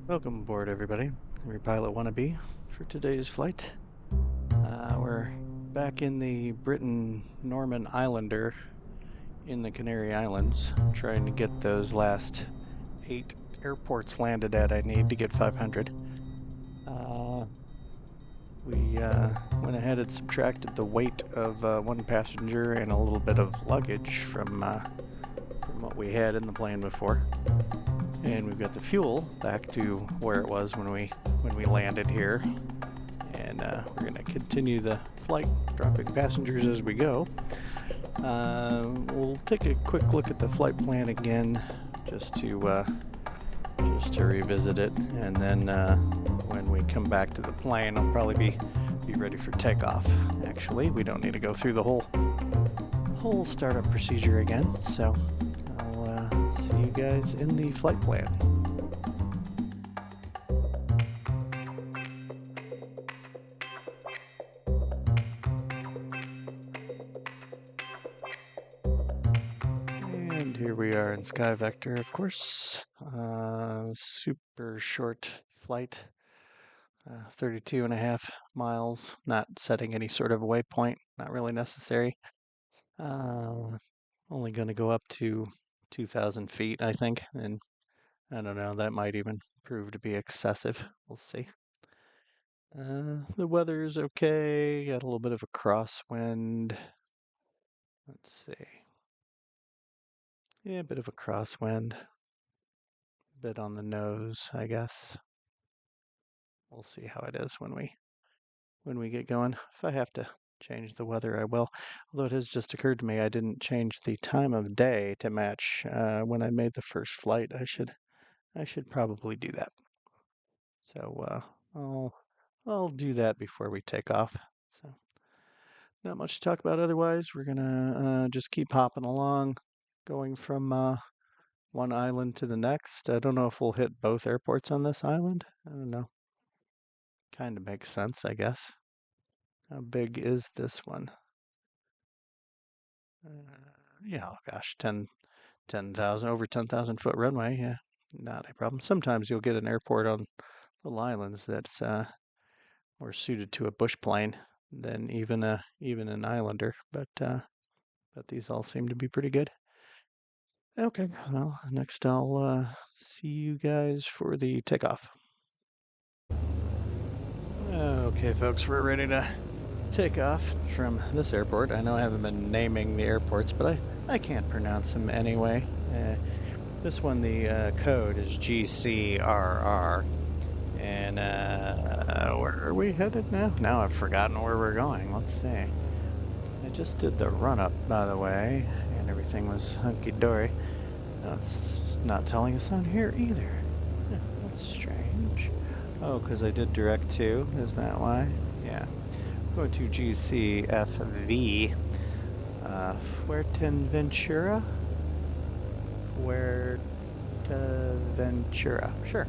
Welcome aboard, everybody. I'm your pilot wannabe for today's flight. We're back in the Britain Norman Islander in the Canary Islands, trying to get those last 8 airports landed at I need to get 500. We went ahead and subtracted the weight of one passenger and a little bit of luggage from what we had in the plane before. And we've got the fuel back to where it was when we landed here. And we're going to continue the flight, dropping passengers as we go. We'll take a quick look at the flight plan again, just to revisit it, and then when we come back to the plane, I'll probably be ready for takeoff. Actually, we don't need to go through the whole startup procedure again. So I'll see you guys in the flight plan. And here we are in Sky Vector, of course. Super short flight, 32.5 miles, not setting any sort of waypoint, not really necessary. Only going to go up to 2,000 feet, I think, and I don't know, that might even prove to be excessive. We'll see. The weather is okay, got a little bit of a crosswind. Let's see. Yeah, a bit of a crosswind. A bit on the nose, I guess. We'll see how it is when we get going. If I have to change the weather, I will. Although it has just occurred to me I didn't change the time of day to match when I made the first flight. I should probably do that. So I'll do that before we take off. So not much to talk about otherwise. We're gonna just keep hopping along, going from one island to the next. I don't know if we'll hit both airports on this island. I don't know. Kind of makes sense, I guess. How big is this one? Yeah, oh gosh, 10,000, over 10,000 foot runway. Yeah, not a problem. Sometimes you'll get an airport on little islands that's more suited to a bush plane than even an islander, but these all seem to be pretty good. Okay, well, next I'll see you guys for the takeoff. Okay, folks, we're ready to take off from this airport. I know I haven't been naming the airports, but I can't pronounce them anyway. This one, the code is GCRR. And where are we headed now? Now I've forgotten where we're going. Let's see. I just did the run-up, by the way, and everything was hunky-dory. It's not telling us on here either. That's strange. Oh, because I did direct to. Is that why? Yeah. Going to GCFV. Fuerteventura? Fuerteventura. Sure.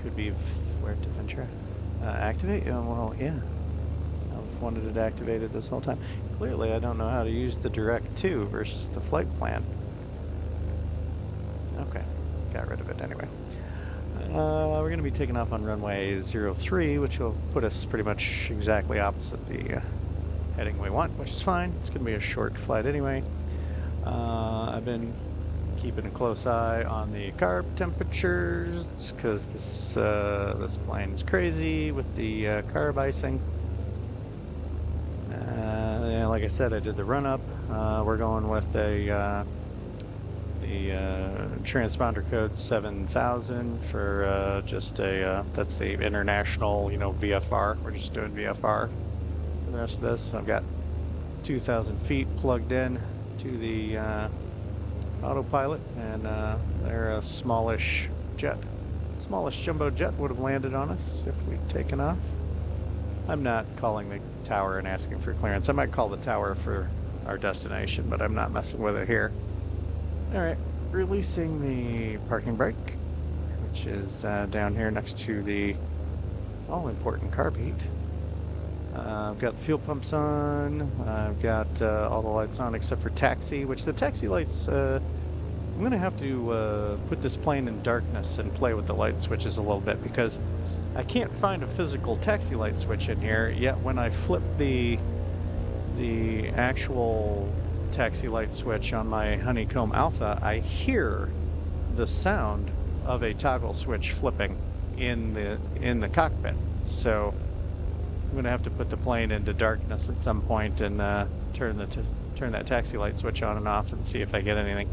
Could be Fuerteventura. Activate? Well, yeah. I've wanted it activated this whole time. Clearly, I don't know how to use the direct to versus the flight plan. Okay, got rid of it anyway. We're going to be taking off on runway 03, which will put us pretty much exactly opposite the heading we want, which is fine. It's going to be a short flight anyway. I've been keeping a close eye on the carb temperatures because this plane is crazy with the carb icing. Yeah, like I said, I did the run-up. We're going with the transponder code 7000 for just that's the international, VFR. We're just doing VFR for the rest of this. I've got 2,000 feet plugged in to the autopilot, and they're a smallish jet. Smallish jumbo jet would have landed on us if we'd taken off. I'm not calling the tower and asking for clearance. I might call the tower for our destination, but I'm not messing with it here. All right, releasing the parking brake, which is down here next to the all-important carb heat. I've got the fuel pumps on. I've got all the lights on except for taxi, which the taxi lights I'm going to have to put this plane in darkness and play with the light switches a little bit because I can't find a physical taxi light switch in here, yet when I flip the actual taxi light switch on my Honeycomb Alpha, I hear the sound of a toggle switch flipping in the cockpit. So I'm going to have to put the plane into darkness at some point and turn that taxi light switch on and off and see if I get anything.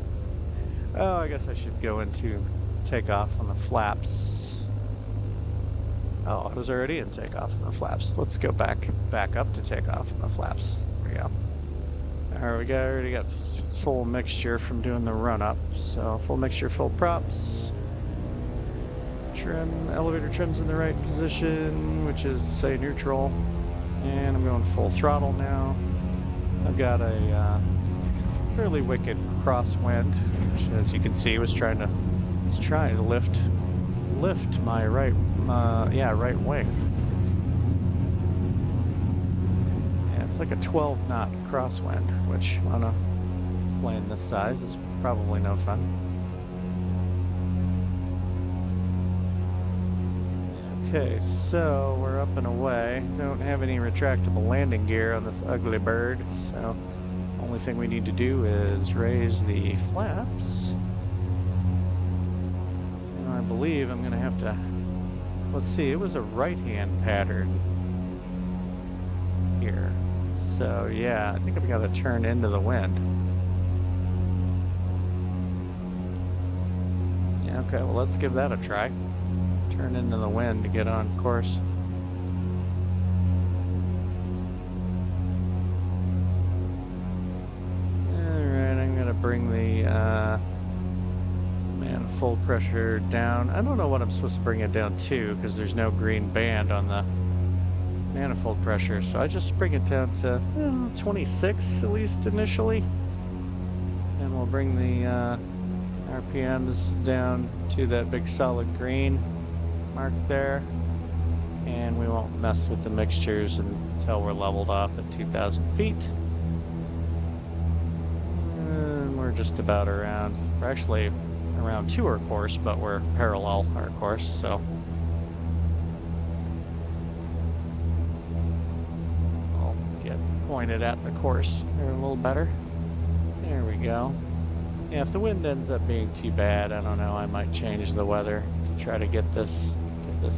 Oh, I guess I should go into takeoff on the flaps. Oh, I was already in takeoff on the flaps. Let's go back up to takeoff on the flaps. There we go. All right, already got full mixture from doing the run up. So full mixture, full props. Trim, elevator trim's in the right position, which is say neutral. And I'm going full throttle now. I've got a fairly wicked crosswind, which, as you can see, was trying to lift my right wing. Yeah, it's like a 12 knot crosswind, which on a plane this size is probably no fun. Okay, so we're up and away. Don't have any retractable landing gear on this ugly bird, so only thing we need to do is raise the flaps. And I believe I'm going to have to, let's see, it was a right-hand pattern here. So yeah, I think I've got to turn into the wind. Yeah, okay, well let's give that a try. Turn into the wind to get on course. Alright, I'm gonna bring the manifold pressure down. I don't know what I'm supposed to bring it down to because there's no green band on the manifold pressure, so I just bring it down to 26 at least initially. And we'll bring the RPMs down to that big solid green mark there, and we won't mess with the mixtures until we're leveled off at 2,000 feet. And we're just about around, we're actually around to our course, but we're parallel our course, so I'll get pointed at the course there a little better. There we go. Yeah, if the wind ends up being too bad, I don't know, I might change the weather to try to get this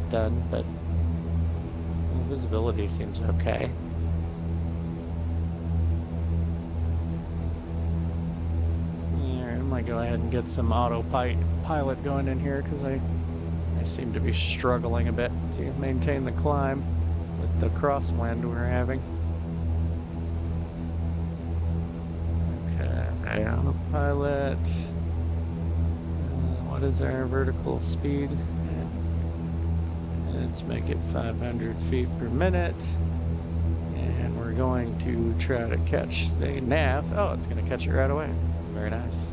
done, but the visibility seems okay. Yeah, I might go ahead and get some autopilot going in here because I seem to be struggling a bit to maintain the climb with the crosswind we're having. Okay, autopilot. What is our vertical speed? Let's make it 500 feet per minute. And we're going to try to catch the nav. Oh, it's going to catch it right away. Very nice.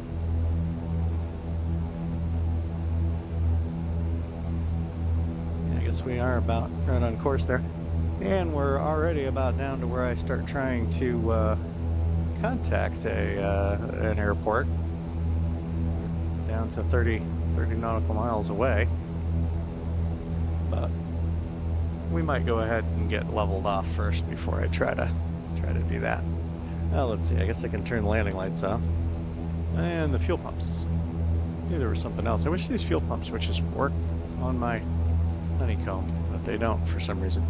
Yeah, I guess we are about right on course there. And we're already about down to where I start trying to contact an airport. Down to 30 nautical miles away. But we might go ahead and get leveled off first before I try to do that. Well, let's see. I guess I can turn the landing lights off. And the fuel pumps. Maybe there was something else. I wish these fuel pump switches worked on my Honeycomb, but they don't for some reason.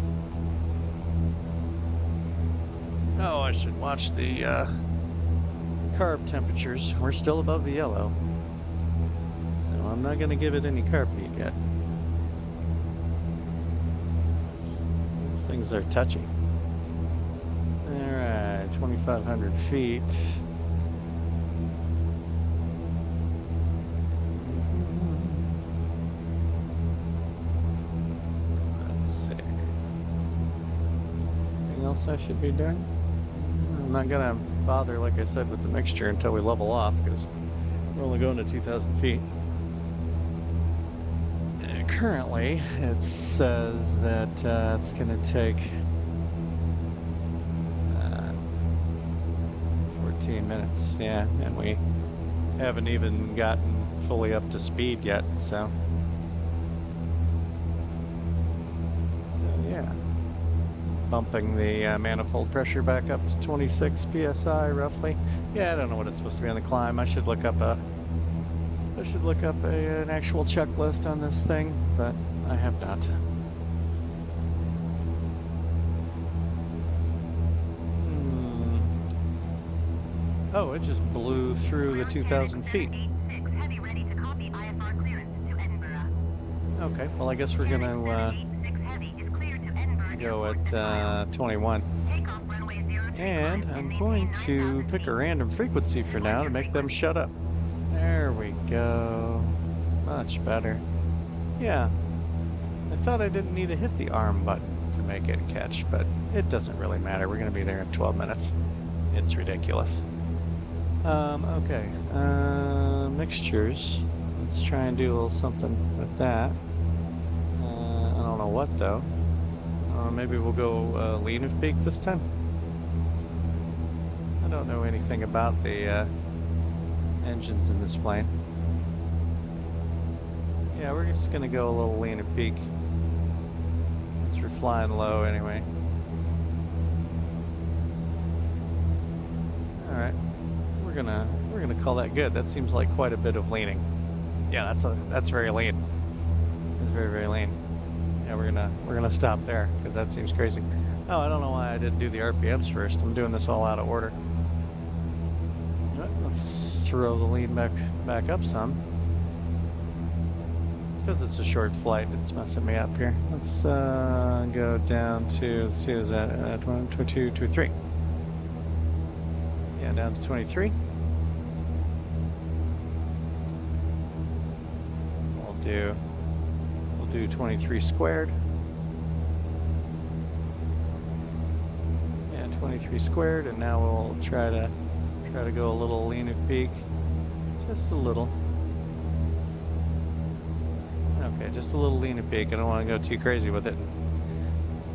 Oh, I should watch the carb temperatures. We're still above the yellow. So I'm not going to give it any carb heat yet. These things are touchy. Alright, 2,500 feet. Let's see. Anything else I should be doing? I'm not going to bother, like I said, with the mixture until we level off because we're only going to 2,000 feet. Currently, it says that it's going to take 14 minutes. Yeah, and we haven't even gotten fully up to speed yet, so yeah. Bumping the manifold pressure back up to 26 psi roughly. Yeah, I don't know what it's supposed to be on the climb. I should look up an actual checklist on this thing, but I have not. Oh, it just blew through the 2,000 feet. Okay, well, I guess we're gonna go at 21. And I'm going to pick a random frequency for now to make them shut up. There we go. Much better. Yeah. I thought I didn't need to hit the arm button to make it catch, but it doesn't really matter. We're going to be there in 12 minutes. It's ridiculous. Okay. Mixtures. Let's try and do a little something with that. I don't know what, though. Maybe we'll go lean of peak this time. I don't know anything about the engines in this plane. Yeah, we're just gonna go a little lean of peak. Since we're flying low anyway. All right, we're gonna call that good. That seems like quite a bit of leaning. Yeah, that's very lean. It's very lean. Yeah, we're gonna stop there because that seems crazy. Oh, I don't know why I didn't do the RPMs first. I'm doing this all out of order. All right, let's throw the lean back up some. It's because it's a short flight. It's messing me up here. Let's go down to, let's see, is that 22, 23? Yeah, down to 23. We'll do 23 squared. Yeah, 23 squared, and now we'll try to go a little lean of peak, just a little. Okay, just a little lean of peak. I don't want to go too crazy with it.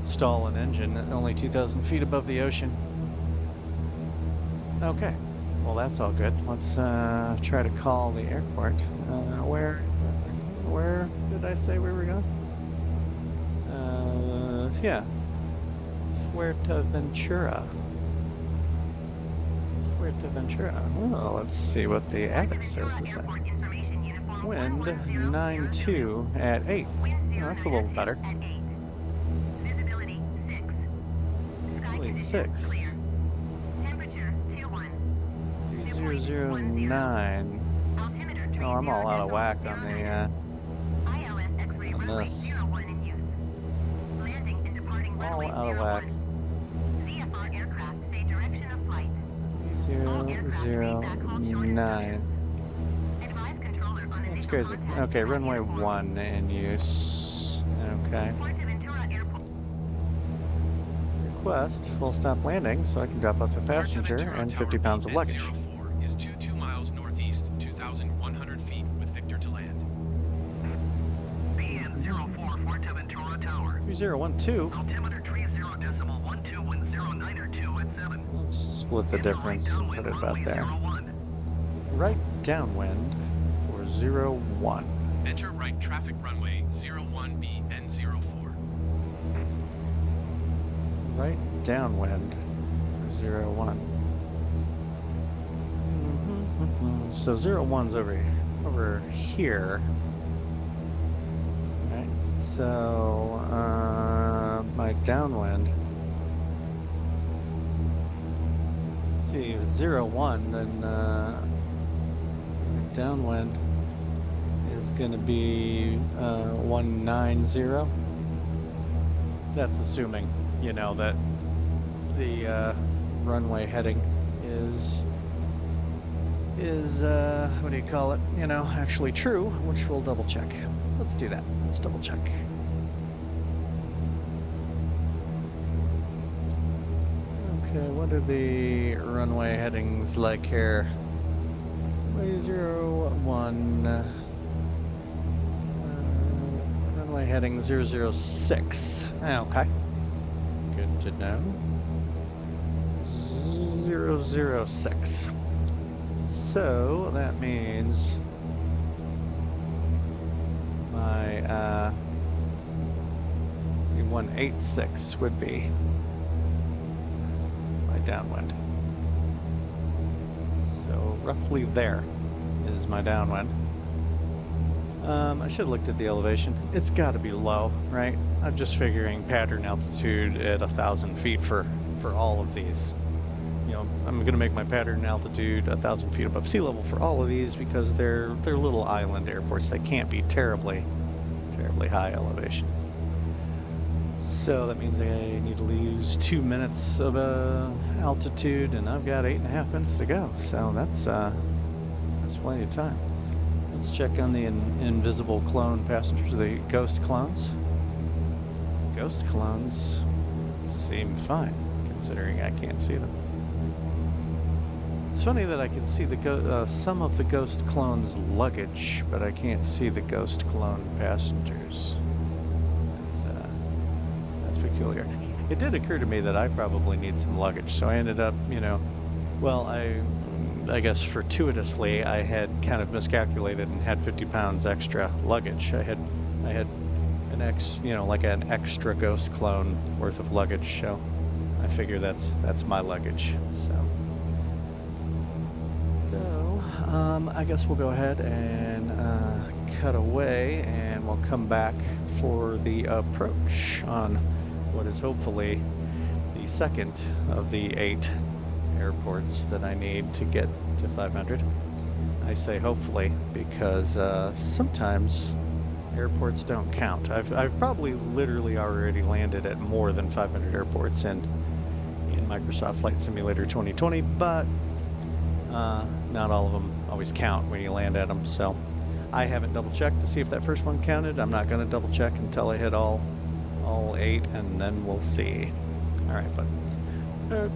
Stall an engine at only 2,000 feet above the ocean. Okay, well that's all good. Let's try to call the airport. Where did I say we were going? Yeah, Fuerteventura. Oh, let's see what the attic says this time. Wind 9-2 at 8. Oh, that's a little better. Only 6. 3009. Oh, I'm all out of whack on the on this. All out of whack. 009. That's crazy. Okay, runway 1 in use. Okay. Request full stop landing so I can drop off a passenger and 50 pounds of luggage. 04 is 22 miles northeast, 2,100 feet with Victor to land. BN 04 Fuerteventura Tower. 3012. Altimeter 30.101092 at 7. Let's split the difference and put it about there. Right downwind for 01. Enter right traffic runway 01B N04. Right downwind for 01. So 01's over here. Right. So my downwind. Let's see, if it's 01, then downwind is going to be 190. That's assuming, you know, that the runway heading is what do you call it? You know, actually true, which we'll double check. Let's do that. Let's double check. Okay, what are the runway headings like here? Runway 01. Runway heading 006. Okay. Good to know. 006. So that means my see 186 would be my downwind. So roughly there is my downwind. I should have looked at the elevation. It's got to be low, right? I'm just figuring pattern altitude at 1,000 feet for all of these. You know, I'm going to make my pattern altitude 1,000 feet above sea level for all of these because they're little island airports. They can't be terribly high elevation. So that means I need to lose 2 minutes of altitude, and I've got 8.5 minutes to go. So that's plenty of time. Let's check on the invisible clone passengers, the ghost clones. Ghost clones seem fine, considering I can't see them. It's funny that I can see some of the ghost clones' luggage, but I can't see the ghost clone passengers. That's peculiar. It did occur to me that I probably need some luggage, so I ended up, well, I guess fortuitously I had kind of miscalculated and had 50 pounds extra luggage. I had an extra ghost clone worth of luggage, so I figure that's my luggage. So I guess we'll go ahead and cut away, and we'll come back for the approach on what is hopefully the second of the 8 airports that I need to get to 500. I say hopefully because sometimes airports don't count. I've probably literally already landed at more than 500 airports in Microsoft Flight Simulator 2020, but not all of them always count when you land at them. So I haven't double checked to see if that first one counted. I'm not going to double check until I hit all 8, and then we'll see. All right, but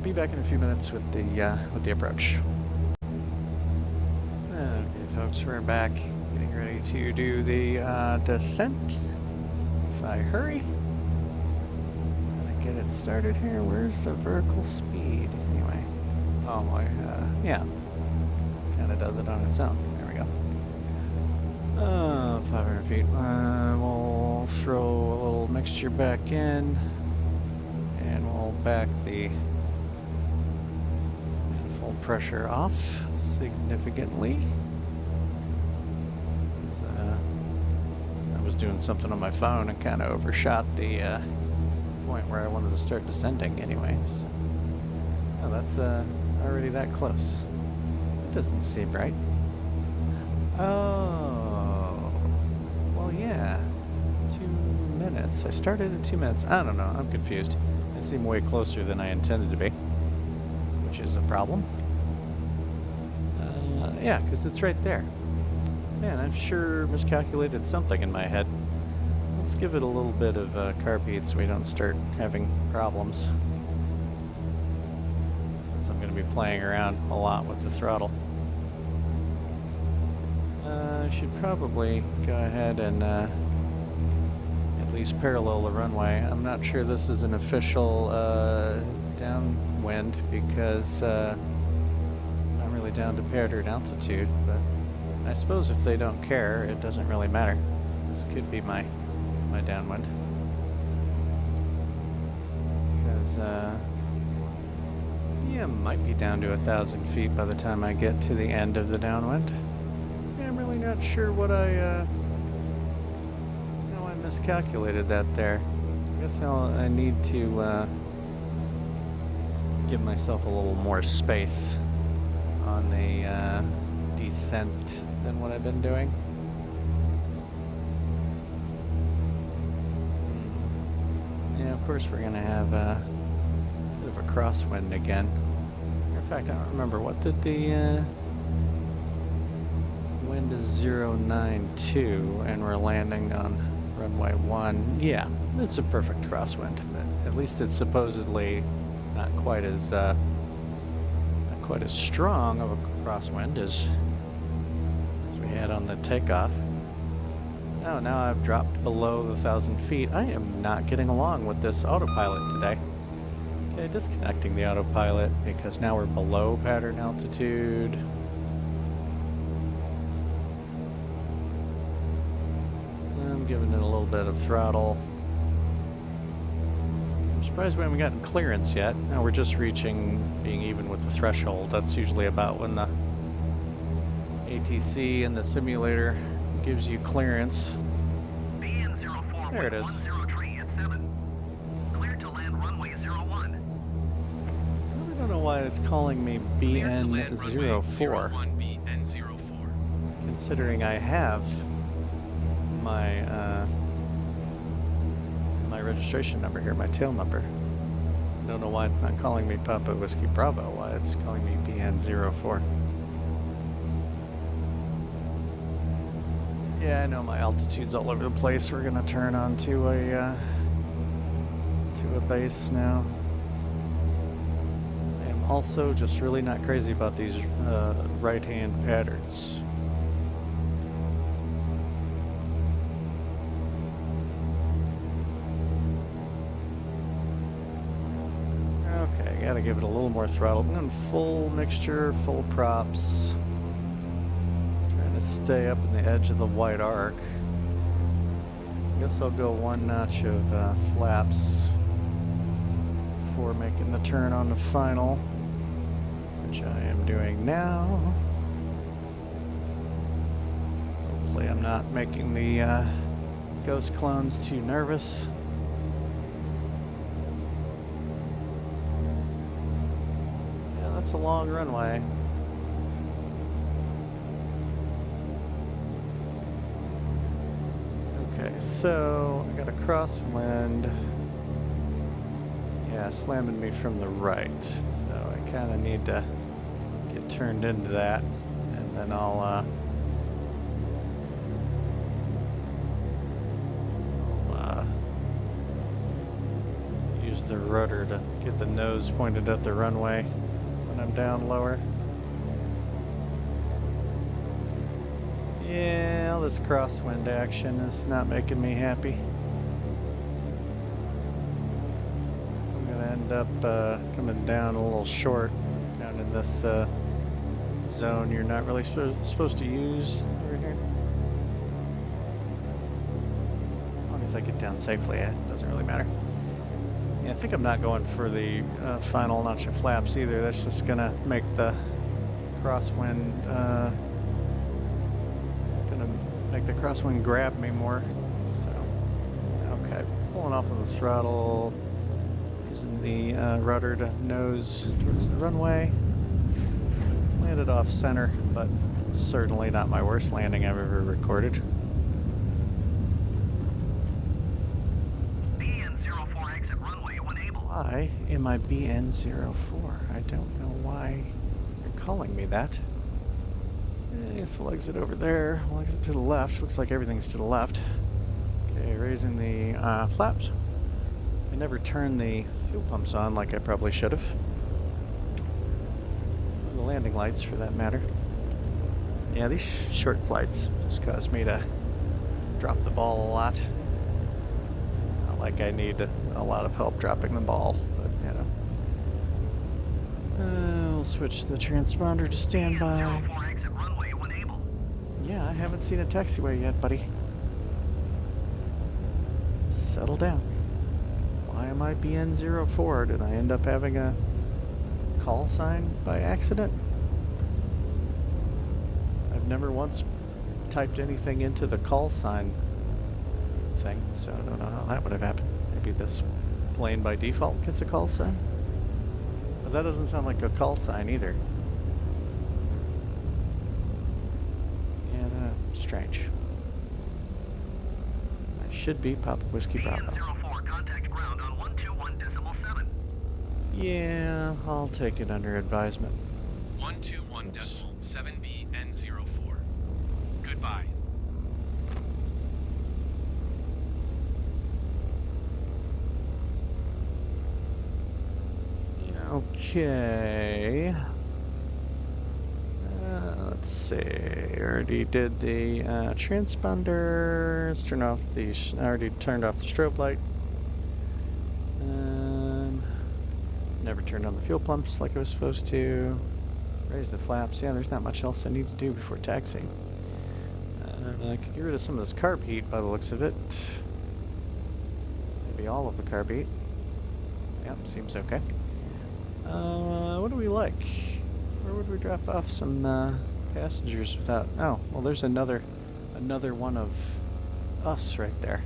be back in a few minutes with the approach. Okay, folks, we're back, getting ready to do the descent. If I hurry, I'm gonna get it started here. Where's the vertical speed? Anyway, oh my, yeah, kind of does it on its own. There we go. 500 feet. We'll throw a little mixture back in, and we'll back the manifold pressure off significantly. I was doing something on my phone and kind of overshot the point where I wanted to start descending anyway. So, oh, that's already that close. It doesn't seem right. Oh, well, yeah. 2 minutes. I started at 2 minutes. I don't know. I'm confused. I seem way closer than I intended to be, which is a problem. Yeah, because it's right there. Man, I've sure miscalculated something in my head. Let's give it a little bit of carb heat so we don't start having problems. Since I'm going to be playing around a lot with the throttle. I should probably go ahead and at least parallel the runway. I'm not sure this is an official downwind because I'm not really down to pattern altitude, but I suppose if they don't care, it doesn't really matter. This could be my downwind. Because, yeah, might be down to 1,000 feet by the time I get to the end of the downwind. Yeah, I'm really not sure what I miscalculated that there. I guess I need to give myself a little more space on the descent than what I've been doing. Yeah, of course we're gonna have a bit of a crosswind again. In fact, I don't remember, what did the wind is 092 and we're landing on runway 1. Yeah, it's a perfect crosswind, but at least it's supposedly not quite as strong of a crosswind as we had on the takeoff. Oh, now I've dropped below the 1,000 feet. I am not getting along with this autopilot today. Okay, disconnecting the autopilot because now we're below pattern altitude. I'm giving it a little bit of throttle. I'm surprised we haven't gotten clearance yet. Now we're just reaching being even with the threshold. That's usually about when the ATC and the simulator gives you clearance. BN04 There it is. 103 at 7. Clear to land runway 01. I don't know why it's calling me Clear to land runway BN04, 01 BN04. considering I have my my registration number here, my tail number. I don't know why it's not calling me Papa Whiskey Bravo, why it's calling me BN04. Yeah, I know my altitude's all over the place. We're gonna turn on to a base now. I am also just really not crazy about these right-hand patterns. Okay, gotta give it a little more throttle. I'm going full mixture, full props. Trying to stay up in the edge of the white arc. Guess I'll go one notch of flaps before making the turn on the final, which I am doing now. Hopefully I'm not making the ghost clones too nervous. Yeah, that's a long runway. Okay, so I got a crosswind. Yeah, slamming me from the right. So I kind of need to get turned into that, and then I'll use the rudder to get the nose pointed at the runway when I'm down lower. Yeah, this crosswind action is not making me happy. I'm gonna end up coming down a little short down in this zone you're not really supposed to use over here. As long as I get down safely, it doesn't really matter. Yeah, I think I'm not going for the final notch of flaps either. That's just gonna make the crosswind grab me more. So, okay, pulling off of the throttle, using the rudder to nose towards the runway. Landed off center, but certainly not my worst landing I've ever recorded. BN04 exit runway when able. Why am I BN04? I don't know why you're calling me that. I guess we'll exit over there. We'll exit to the left. Looks like everything's to the left. Okay, raising the flaps. I never turned the fuel pumps on like I probably should have. The landing lights, for that matter. Yeah, these short flights just cause me to drop the ball a lot. Not like I need a lot of help dropping the ball, but you know. We'll switch the transponder to standby. BN04 exit runway when able. Yeah, I haven't seen a taxiway yet, buddy. Settle down. Why am I BN04? Did I end up having a call sign by accident? I've never once typed anything into the call sign thing, so I don't know how that would have happened. Maybe this plane by default gets a call sign? But that doesn't sound like a call sign either. Strange. I should be Papa Whiskey Bravo. BN04 contact ground on 121.7. Yeah, I'll take it under advisement. 121.7 BN04. Goodbye. Okay. Let's see. I already did the transponder. Let's turn off the. I already turned off the strobe light. Never turned on the fuel pumps like I was supposed to. Raise the flaps. Yeah, there's not much else I need to do before taxiing. I could get rid of some of this carb heat by the looks of it. Maybe all of the carb heat. Yep, seems okay. What do we like? Where would we drop off some passengers without? Oh, well, there's another one of us right there.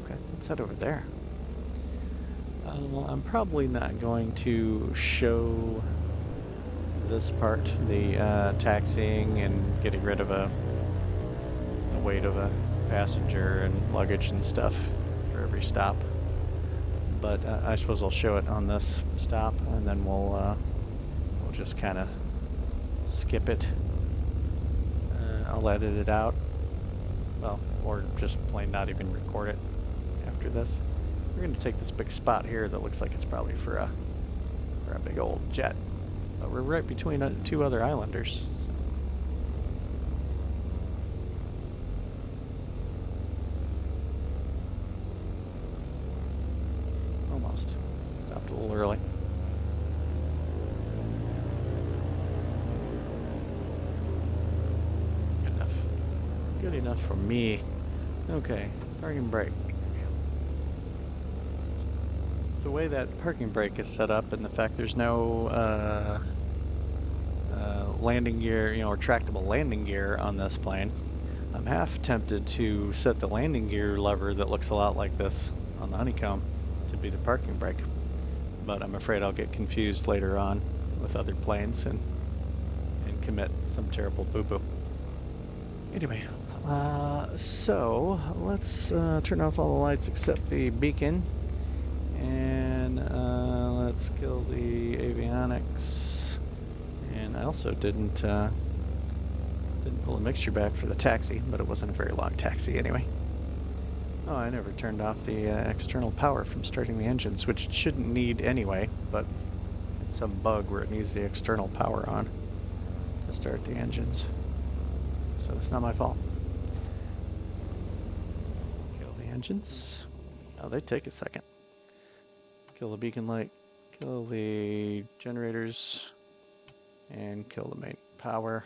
Okay, let's head over there. I'm probably not going to show this part, the taxiing and getting rid of the weight of a passenger and luggage and stuff for every stop. But I suppose I'll show it on this stop, and then we'll just kind of skip it. I'll edit it out. Well, or just plain not even record it after this. We're going to take this big spot here that looks like it's probably for a big old jet. But we're right between two other islanders. So. Almost. Stopped a little early. Good enough. Good enough for me. Okay, parking brake. The way that parking brake is set up and the fact there's no landing gear, retractable landing gear on this plane, I'm half tempted to set the landing gear lever that looks a lot like this on the honeycomb to be the parking brake. But I'm afraid I'll get confused later on with other planes and commit some terrible boo-boo. Anyway, so let's turn off all the lights except the beacon. And let's kill the avionics. And I also didn't pull a mixture back for the taxi, but it wasn't a very long taxi anyway. Oh, I never turned off the external power from starting the engines, which it shouldn't need anyway, but it's some bug where it needs the external power on to start the engines. So it's not my fault. Kill the engines. Oh, they take a second. Kill the beacon light, kill the generators, and kill the main power.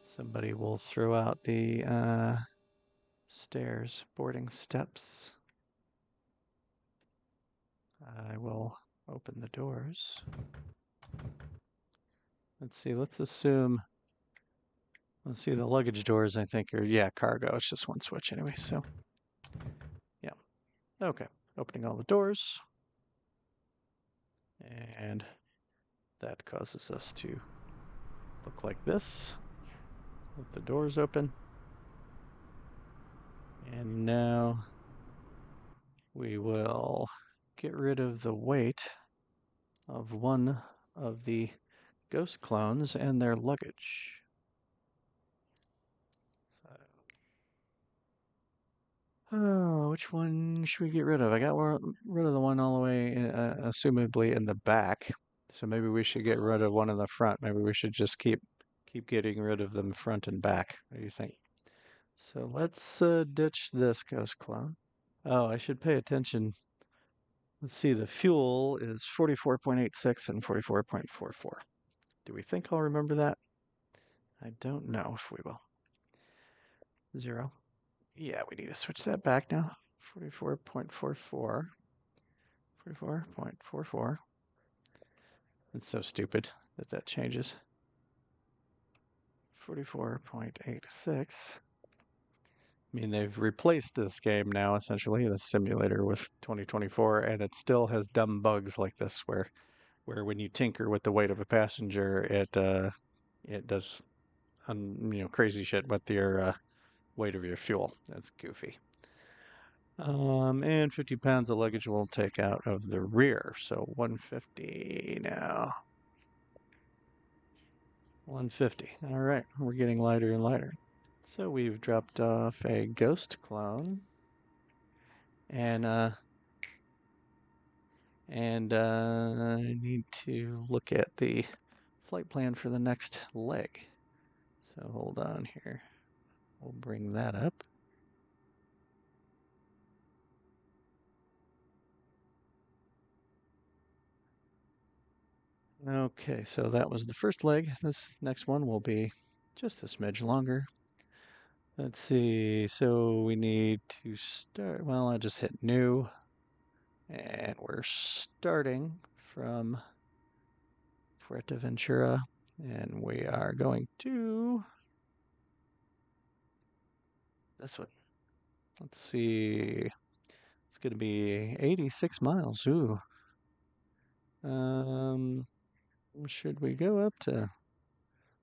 Somebody will throw out the stairs, boarding steps. I will open the doors. Let's see, let's see, the luggage doors, I think, are, yeah, cargo. It's just one switch anyway, so, yeah. Okay, opening all the doors. And that causes us to look like this. Let the doors open. And now we will get rid of the weight of one of the ghost clones and their luggage. So, oh, which one should we get rid of? I got rid of the one all the way, assumably in the back. So maybe we should get rid of one in the front. Maybe we should just keep getting rid of them front and back. What do you think? So let's ditch this ghost clone. Oh, I should pay attention. Let's see, the fuel is 44.86 and 44.44. Do we think I'll remember that? I don't know if we will. 0. Yeah, we need to switch that back now. 44.44. 44.44. It's so stupid that changes. 44.86. I mean, they've replaced this game now, essentially, the simulator with 2024, and it still has dumb bugs like this where when you tinker with the weight of a passenger, it does crazy shit with your weight of your fuel. That's goofy. And 50 pounds of luggage will take out of the rear. So 150 now. 150. All right, we're getting lighter and lighter. So we've dropped off a ghost clone. And I need to look at the flight plan for the next leg. So hold on here. We'll bring that up. Okay, so that was the first leg. This next one will be just a smidge longer. Let's see. So we need to start. Well, I just hit new, and we're starting from Fuerteventura, and we are going to this one. Let's see. It's going to be 86 miles. Ooh. Um, should we go up to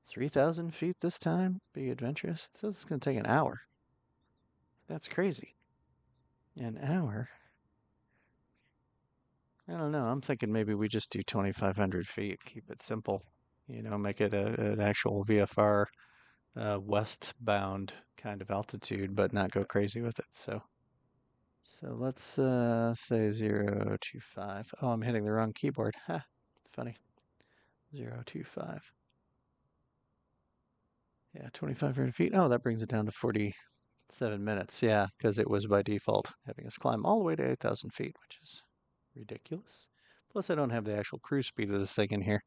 3,000 feet this time? Be adventurous. It says it's going to take an hour. That's crazy. An hour? I don't know. I'm thinking maybe we just do 2,500 feet, keep it simple. Make it an actual VFR westbound kind of altitude, but not go crazy with it. So let's say 025. Oh, I'm hitting the wrong keyboard. Ha, funny. 025. Yeah, 2,500 feet. Oh, that brings it down to 47 minutes. Yeah, because it was by default having us climb all the way to 8,000 feet, which is ridiculous. Plus, I don't have the actual cruise speed of this thing in here.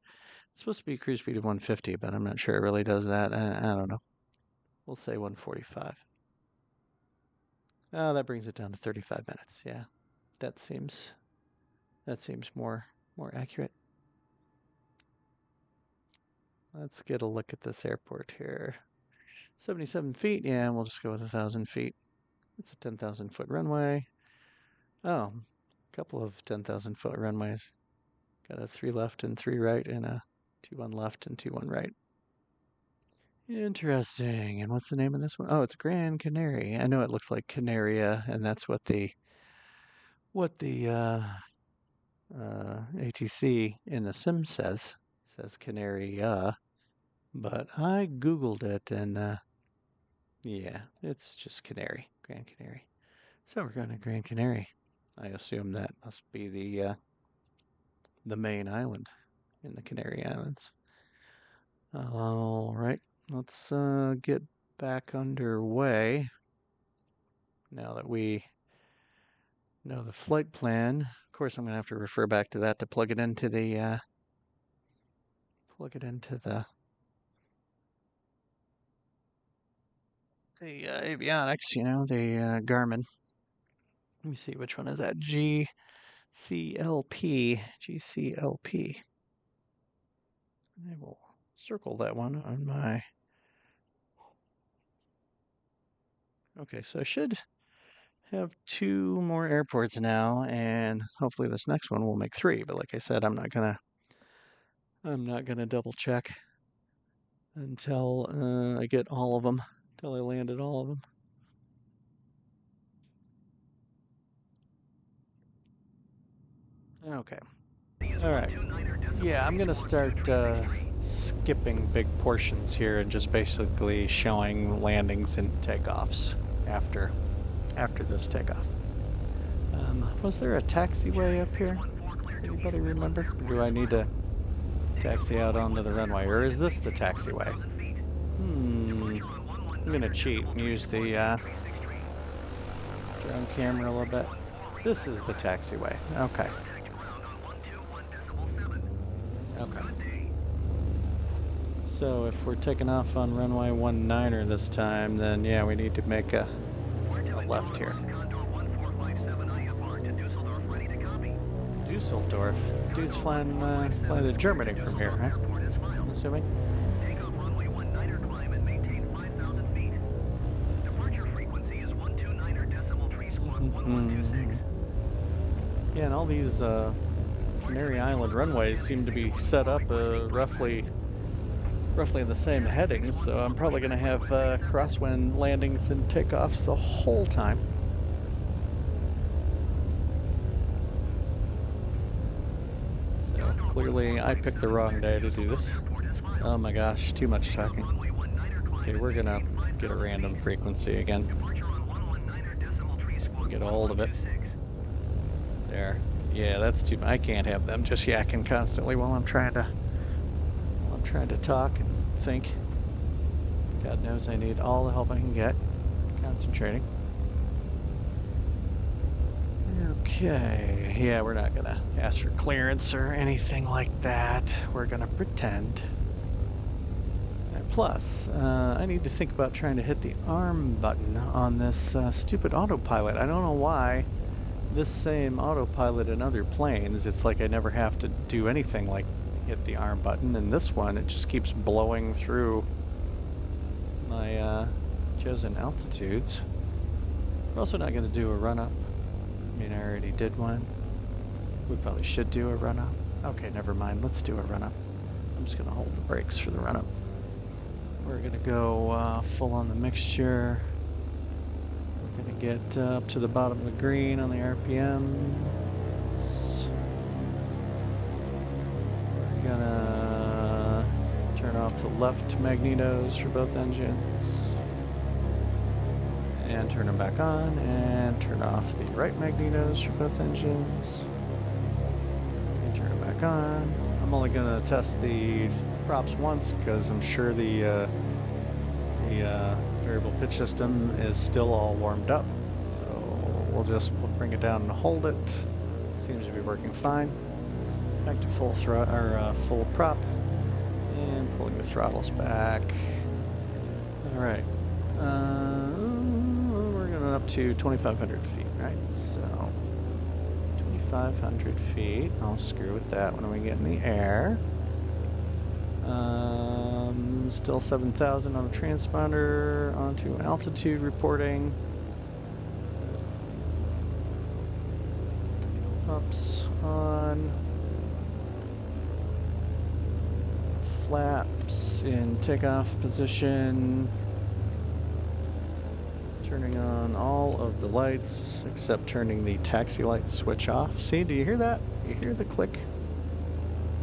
It's supposed to be a cruise speed of 150, but I'm not sure it really does that. I don't know. We'll say 145. Oh, that brings it down to 35 minutes. Yeah, that seems more accurate. Let's get a look at this airport here. 77 feet. Yeah, we'll just go with 1,000 feet. It's a 10,000 foot runway. Oh, a couple of 10,000 foot runways. Got a 3 left and 3 right, and a 2-1 left and 2-1 right. Interesting. And what's the name of this one? Oh, it's Grand Canary. I know it looks like Canaria, and that's what the ATC in the sim says. It says Canaria, but I googled it, and yeah, it's just Canary, Grand Canary. So we're going to Grand Canary. I assume that must be the main island in the Canary Islands. All right, let's get back underway. Now that we know the flight plan, of course, I'm gonna have to refer back to that to plug it into the avionics. The Garmin. Let me see which one is that. GCLP. GCLP. I will circle that one on my. Okay, so I should have 2 more airports now, and hopefully this next one will make 3. But like I said, I'm not gonna double check until I get all of them, until I landed all of them. Okay. All right. Yeah, I'm gonna start skipping big portions here and just basically showing landings and takeoffs after this takeoff. Was there a taxiway up here? Does anybody remember? Or do I need to taxi out onto the runway, or is this the taxiway? I'm gonna cheat and use the drone camera a little bit. This is the taxiway. Okay. Okay. So if we're taking off on runway 19er this time, then yeah, we need to make a left here. Dusseldorf. Dude's flying to Germany from here, huh? I'm assuming. Yeah, and all these Canary Island runways seem to be set up roughly in the same headings, so I'm probably going to have crosswind landings and takeoffs the whole time. So clearly I picked the wrong day to do this. Oh my gosh, too much talking. Okay, we're going to get a random frequency again. Get a hold of it. There. Yeah, that's too. I can't have them just yakking constantly while I'm trying to talk and think. God knows I need all the help I can get. Concentrating. Okay, yeah, we're not gonna ask for clearance or anything like that. We're gonna pretend. And plus, I need to think about trying to hit the arm button on this stupid autopilot. I don't know why this same autopilot in other planes, it's like I never have to do anything like hit the arm button. And this one, it just keeps blowing through my chosen altitudes. We're also not going to do a run-up. I mean, I already did one. We probably should do a run-up. Okay, never mind. Let's do a run-up. I'm just going to hold the brakes for the run-up. We're going to go full on the mixture. We're going to get up to the bottom of the green on the RPMs. We're going to turn off the left magnetos for both engines. And turn them back on, and turn off the right magnetos for both engines. And turn them back on. I'm only going to test the props once because I'm sure the variable pitch system is still all warmed up. So we'll bring it down and hold it. Seems to be working fine. Back to full full prop, and pulling the throttles back. All right. Up to 2,500 feet, right? So 2,500 feet. I'll screw with that when we get in the air. Still 7,000 on the transponder. Onto altitude reporting. Ups on. Flaps in takeoff position. Turning on all of the lights except turning the taxi light switch off. See, do you hear that? You hear the click?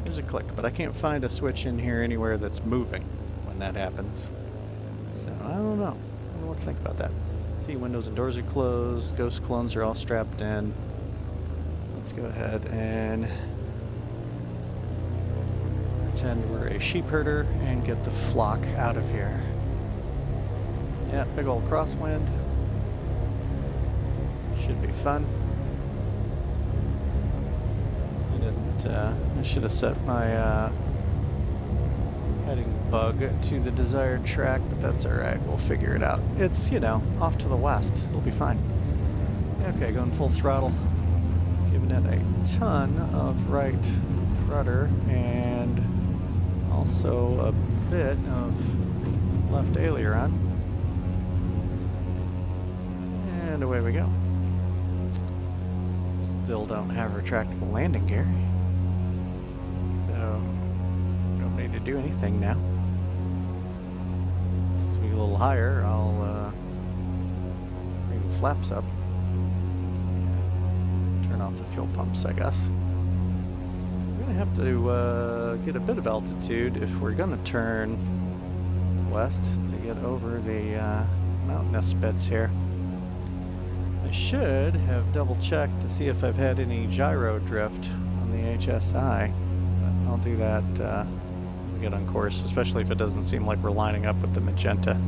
There's a click, but I can't find a switch in here anywhere that's moving when that happens. So I don't know. I don't know what to think about that. See, windows and doors are closed. Ghost clones are all strapped in. Let's go ahead and pretend we're a sheep herder and get the flock out of here. Yeah, big old crosswind. Should be fun. I should have set my heading bug to the desired track, but that's alright. We'll figure it out. It's, off to the west. It'll be fine. Okay, going full throttle. Giving it a ton of right rudder and also a bit of left aileron. And away we go. Still don't have retractable landing gear. So, don't need to do anything now. Since we get a little higher, I'll bring the flaps up. Turn off the fuel pumps, I guess. We're gonna have to get a bit of altitude if we're gonna turn west to get over the mountainous bits here. I should have double checked to see if I've had any gyro drift on the HSI. But I'll do that when we get on course, especially if it doesn't seem like we're lining up with the magenta.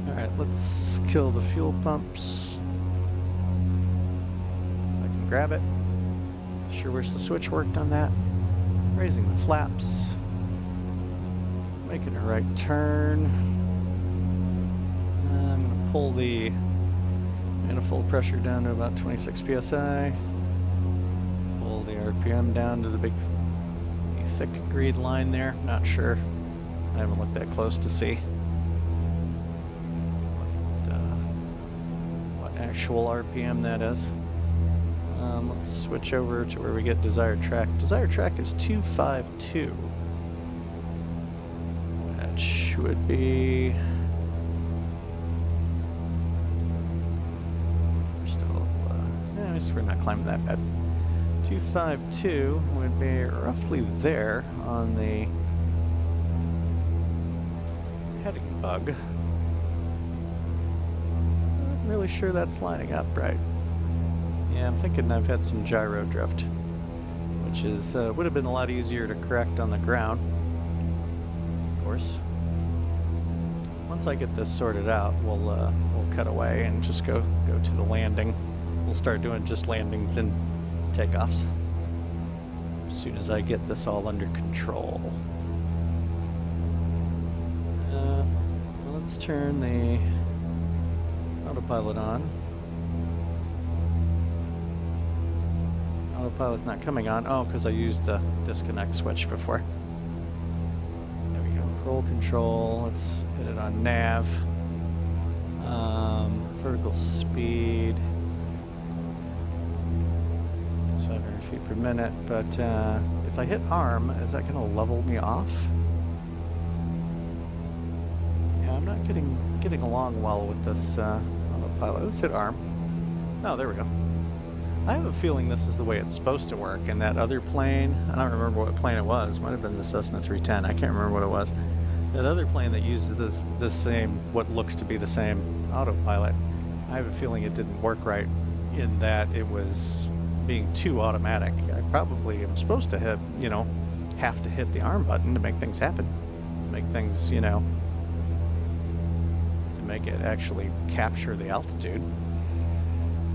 Alright, let's kill the fuel pumps. I can grab it. Sure wish the switch worked on that. Raising the flaps. Making a right turn. I'm going to pull the manifold pressure down to about 26 psi. Pull the RPM down to the big, thick green line there. Not sure. I haven't looked that close to see what actual RPM that is. Let's switch over to where we get desired track. Desired track is 252, which would be we're not climbing that bad. 252 would be roughly there on the heading bug. Not really sure that's lining up right. Yeah, I'm thinking I've had some gyro drift, which is would have been a lot easier to correct on the ground, of course. Once I get this sorted out, we'll cut away and just go to the landing. we'll start doing just landings and takeoffs as soon as I get this all under control. Let's turn the autopilot on. Autopilot's not coming on. Oh, because I used the disconnect switch before. There we go. Roll control. Let's hit it on nav. Vertical speed. It's 500 feet per minute. But if I hit arm, is that going to level me off? Yeah, I'm not getting along well with this autopilot. Let's hit arm. Oh, there we go. I have a feeling this is the way it's supposed to work. And that other plane, I don't remember what plane it was. Might have been the Cessna 310. I can't remember what it was. That other plane that uses this same, what looks to be the same autopilot, I have a feeling it didn't work right in that it was being too automatic. I probably am supposed to hit, have to hit the arm button to make things happen. To make things, to make it actually capture the altitude.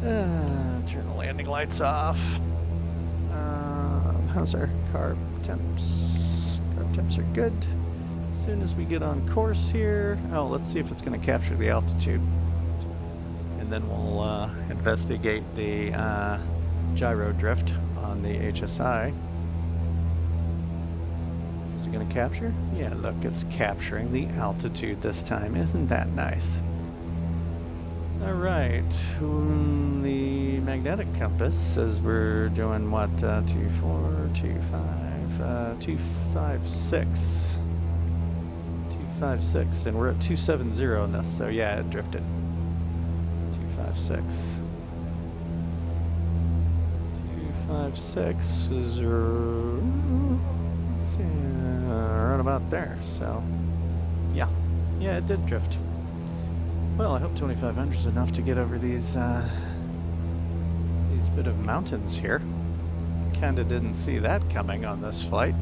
Turn the landing lights off. How's our carb temps? Carb temps are good. As soon as we get on course here, let's see if it's going to capture the altitude. And then we'll investigate the gyro drift on the HSI. Is it going to capture? Yeah, look, it's capturing the altitude this time. Isn't that nice? All right, the magnetic compass says we're doing what, 24, 25, 256. 256, and we're at 270 in this, so yeah, it drifted. 256. 256 is right about there, so yeah, it did drift. Well, I hope 2500 is enough to get over these bit of mountains here. Kinda didn't see that coming on this flight.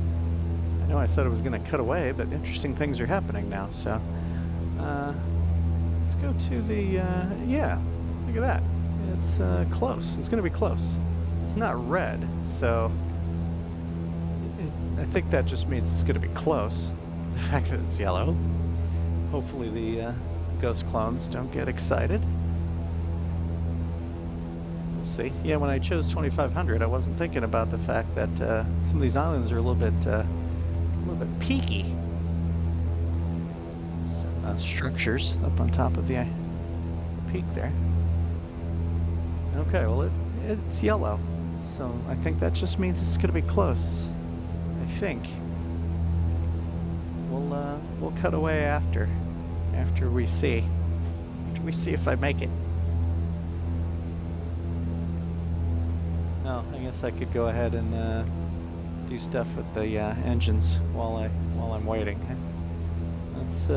I know I said it was going to cut away, but interesting things are happening now, so let's go to the, yeah, look at that. It's close. It's going to be close. It's not red, so I think that just means it's going to be close. The fact that it's yellow. Hopefully the ghost clones don't get excited. We'll see. Yeah, when I chose 2500, I wasn't thinking about the fact that some of these islands are a little bit peaky. Some structures up on top of the peak there. Okay, well it's yellow, so I think that just means it's going to be close. I think. We'll cut away after we see if I make it. Oh, I guess I could go ahead and do stuff with the engines while I'm waiting. Let's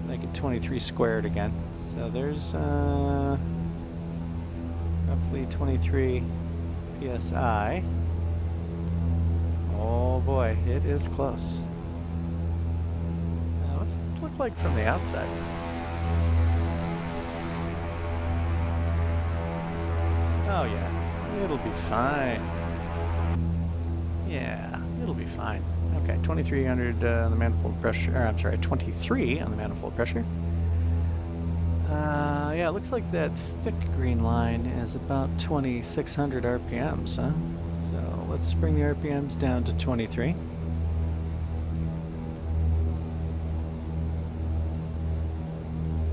make it 23 squared again. So there's roughly 23 psi. Oh boy, it is close. What's this look like from the outside? Oh yeah, it'll be fine. Yeah, it'll be fine. Okay, 2300 on the manifold pressure, I'm sorry, 23 on the manifold pressure. Yeah, it looks like that thick green line is about 2600 RPMs, huh? So let's bring the RPMs down to 23.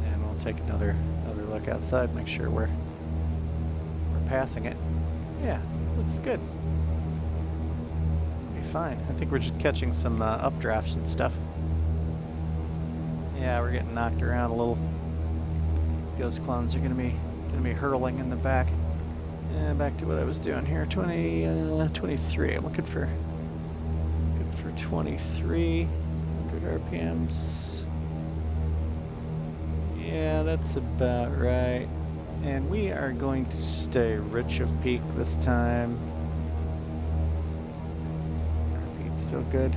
And we'll take another look outside, make sure we're passing it. Yeah, looks good. Be fine. I think we're just catching some updrafts and stuff. Yeah, we're getting knocked around a little. Ghost clones are gonna be hurling in the back. Yeah, back to what I was doing here. 23. I'm looking for 2300 RPMs. Yeah, that's about right. And we are going to stay rich of peak this time. Our peak's still good.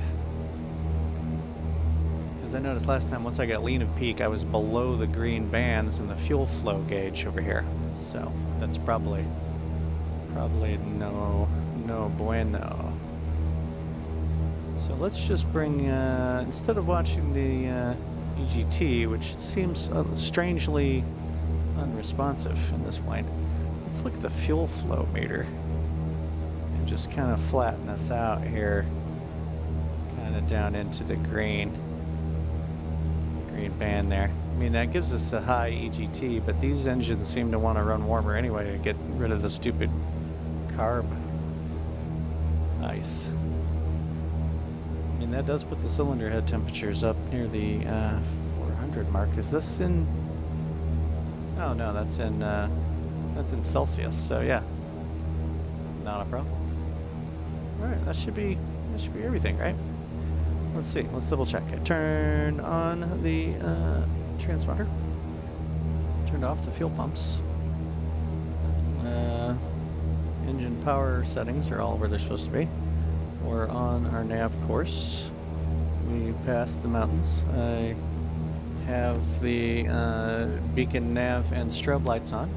Because I noticed last time, once I got lean of peak, I was below the green bands in the fuel flow gauge over here. So that's probably no bueno. So let's just bring, instead of watching the EGT, which seems strangely unresponsive in this plane, let's look at the fuel flow meter and just kind of flatten us out here, kind of down into the green band there. I mean, that gives us a high EGT, but these engines seem to want to run warmer anyway to get rid of the stupid carb ice. I mean, that does put the cylinder head temperatures up near the 400 mark. Is this in? Oh no, that's in Celsius. So yeah, not a problem. All right, that should be everything, right? Let's see. Let's double check. I turned on the transponder. Turned off the fuel pumps. Engine power settings are all where they're supposed to be. We're on our nav course. We passed the mountains. I have the beacon, nav, and strobe lights on.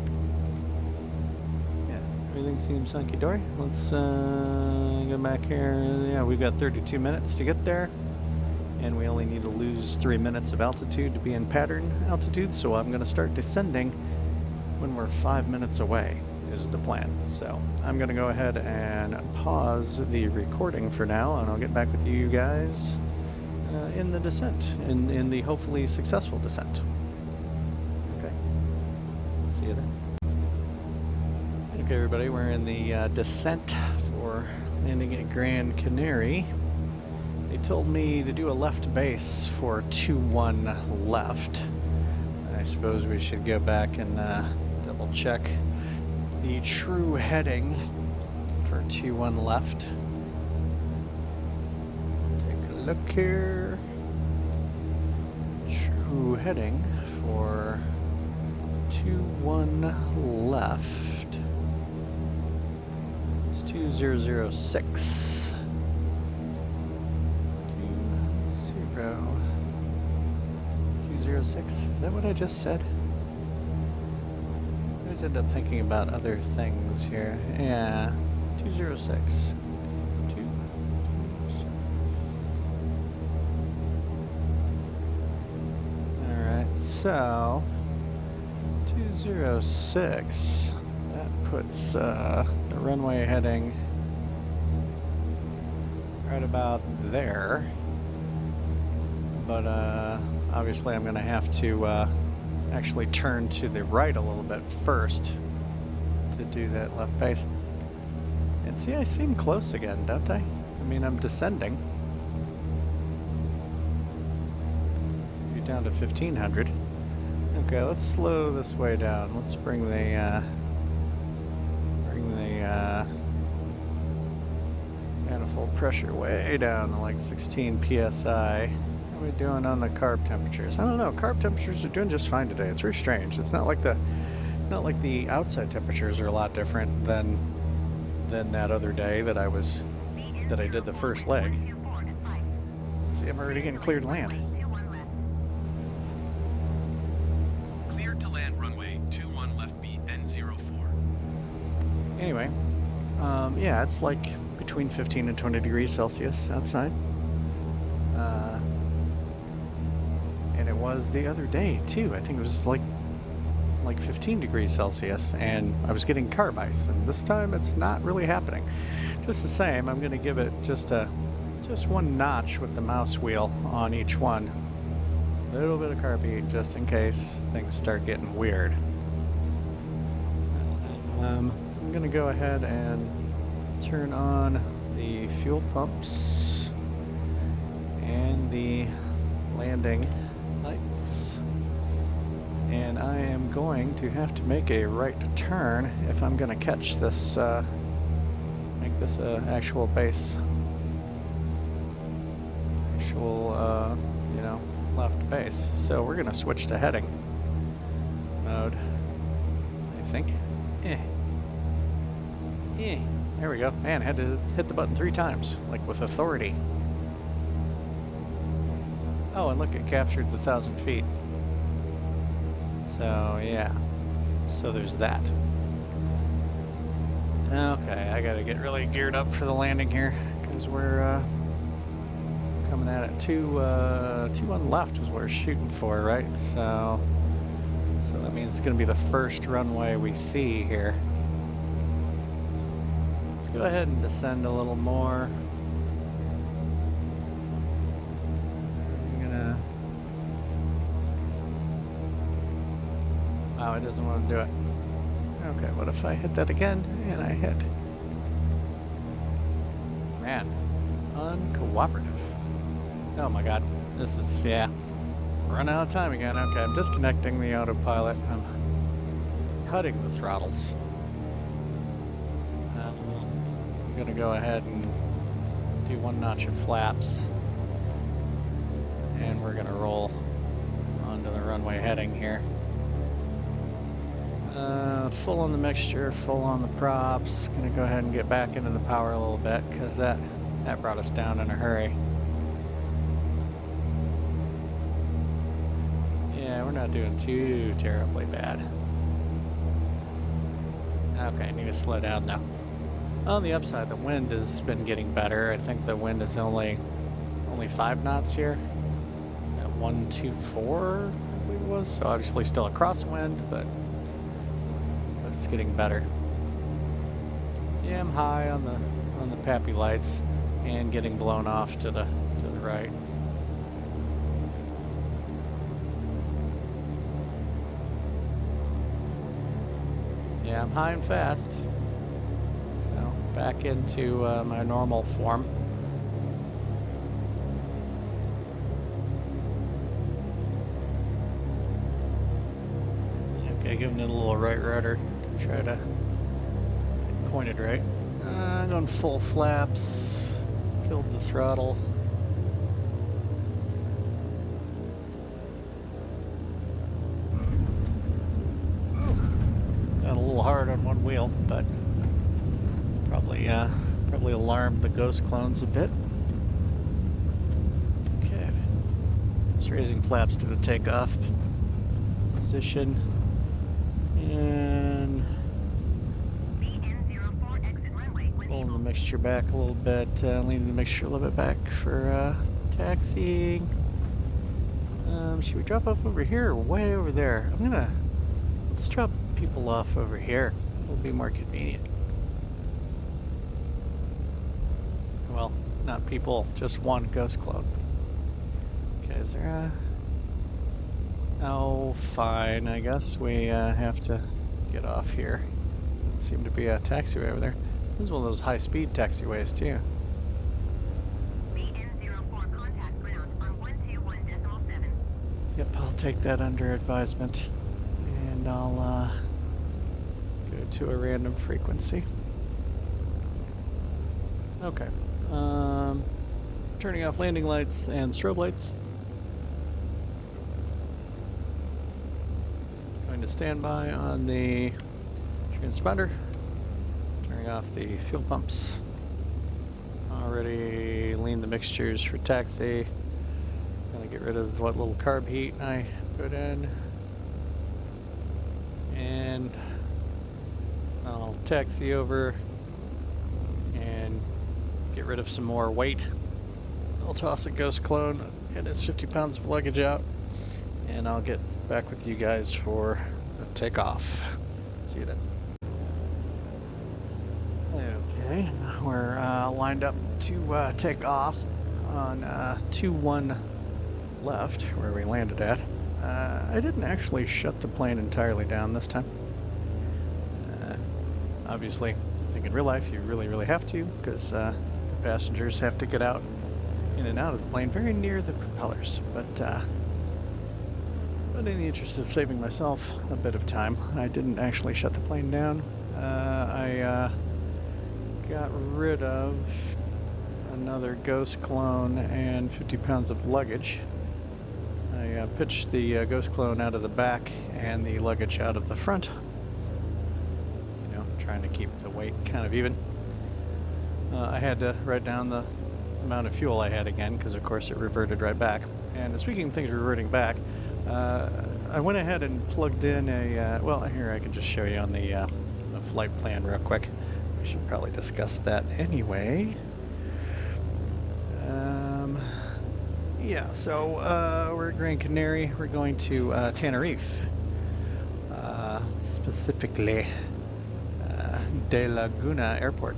Yeah, everything seems hunky-dory. Let's go back here. Yeah, we've got 32 minutes to get there. And we only need to lose 3 minutes of altitude to be in pattern altitude, so I'm going to start descending when we're 5 minutes away, is the plan. So I'm going to go ahead and pause the recording for now, and I'll get back with you guys in the descent, in the hopefully successful descent. Okay, see you then. Okay, everybody, we're in the descent for landing at Grand Canary. They told me to do a left base for 2-1 left. I suppose we should go back and double check the true heading for 2-1 left. Take a look here. True heading for 2-1 left. It's 2006. 206. Is that what I just said? I always end up thinking about other things here. Yeah, 206. 206. Alright, so 206. That puts the runway heading right about there. But obviously I'm going to have to actually turn to the right a little bit first to do that left base. And see, I seem close again, don't I? I mean, I'm descending. You're down to 1500. Okay, let's slow this way down. Let's bring the manifold pressure way down to like 16 psi. What are we doing on the carb temperatures? I don't know. Carb temperatures are doing just fine today. It's very strange. It's not like the outside temperatures are a lot different than that other day that I did the first leg. See, I'm already getting cleared land. Cleared to land runway 21 left beat N04. Anyway, yeah, it's like between 15 and 20 degrees Celsius outside. And it was the other day too. I think it was like 15 degrees Celsius, and I was getting carb ice, and this time it's not really happening. Just the same, I'm going to give it just one notch with the mouse wheel on each one. A little bit of carb heat just in case things start getting weird. I'm going to go ahead and turn on the fuel pumps and the landing lights. And I am going to have to make a right turn if I'm going to catch this, make this an actual base. Actual, left base. So we're going to switch to heading mode, I think. There we go. Man, I had to hit the button 3 times, like with authority. Oh, and look, it captured the 1,000 feet. So, yeah. So there's that. Okay, I gotta get really geared up for the landing here, because we're coming at it. Two on the left is what we're shooting for, right? So that means it's gonna be the first runway we see here. Let's go ahead and descend a little more. I'm gonna... Wow, it doesn't want to do it. Okay, what if I hit that again and I hit? Man, uncooperative. Oh my god, this is, yeah. Run out of time again. Okay, I'm disconnecting the autopilot. I'm cutting the throttles. I'm gonna go ahead and do 1 notch of flaps. And we're gonna roll onto the runway heading here. Full on the mixture, full on the props. Gonna go ahead and get back into the power a little bit, because that brought us down in a hurry. Yeah, we're not doing too terribly bad. Okay, I need to slow down now. On the upside, the wind has been getting better. I think the wind is only 5 knots here. At 124, I believe it was. So obviously still a crosswind, but it's getting better. Yeah, I'm high on the PAPI lights and getting blown off to the right. Yeah, I'm high and fast. So back into my normal form. Okay, giving it a little right rudder to try to get pointed right. Going full flaps. Killed the throttle. Got a little hard on one wheel, but probably alarmed the ghost clones a bit. Okay, just raising flaps to the takeoff position, and pulling the mixture back a little bit, leaning the mixture a little bit back for taxiing. Should we drop off over here or way over there? Let's drop people off over here. It'll be more convenient. Well, not people, just one ghost clone. Okay, is there a... Oh, fine, I guess we have to get off here. Doesn't seem to be a taxiway over there. This is one of those high-speed taxiways, too. BN04 contact ground on 121.7. Yep, I'll take that under advisement. And I'll go to a random frequency. Okay. Turning off landing lights and strobe lights. Going to standby on the transponder. Turning off the fuel pumps. Already leaned the mixtures for taxi. Gonna get rid of what little carb heat I put in. And I'll taxi over and get rid of some more weight. I'll toss a ghost clone and its 50 pounds of luggage out, and I'll get back with you guys for the takeoff. See you then. Okay, we're lined up to take off on 2-1 left, where we landed at. I didn't actually shut the plane entirely down this time. Obviously, I think in real life you really have to, because the passengers have to get out in and out of the plane very near the propellers. But in the interest of saving myself a bit of time, I didn't actually shut the plane down. I got rid of another ghost clone and 50 pounds of luggage. I pitched the ghost clone out of the back and the luggage out of the front. You know, trying to keep the weight kind of even. I had to write down the amount of fuel I had again, because of course it reverted right back. And speaking of things reverting back, I went ahead and plugged in well, here I can just show you on the flight plan real quick. We should probably discuss that anyway. Yeah, so we're at Gran Canary. We're going to Tenerife, specifically De Laguna Airport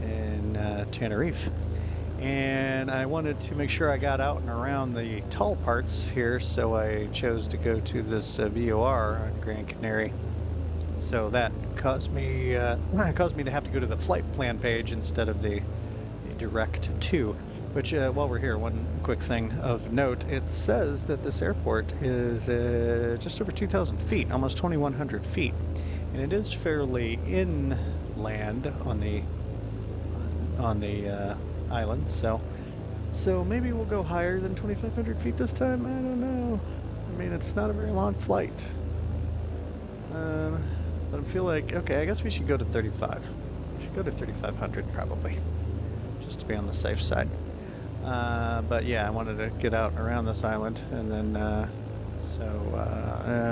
in Tenerife. And I wanted to make sure I got out and around the tall parts here, so I chose to go to this VOR on Gran Canary. So that caused me to have to go to the flight plan page instead of the direct to. Which, while we're here, one quick thing of note: it says that this airport is just over 2,000 feet, almost 2,100 feet, and it is fairly inland on the island. So maybe we'll go higher than 2,500 feet this time. I don't know. I mean, it's not a very long flight. But I feel like, okay, I guess we should go to 35. We should go to 3,500 probably, just to be on the safe side. But yeah, I wanted to get out and around this island, and then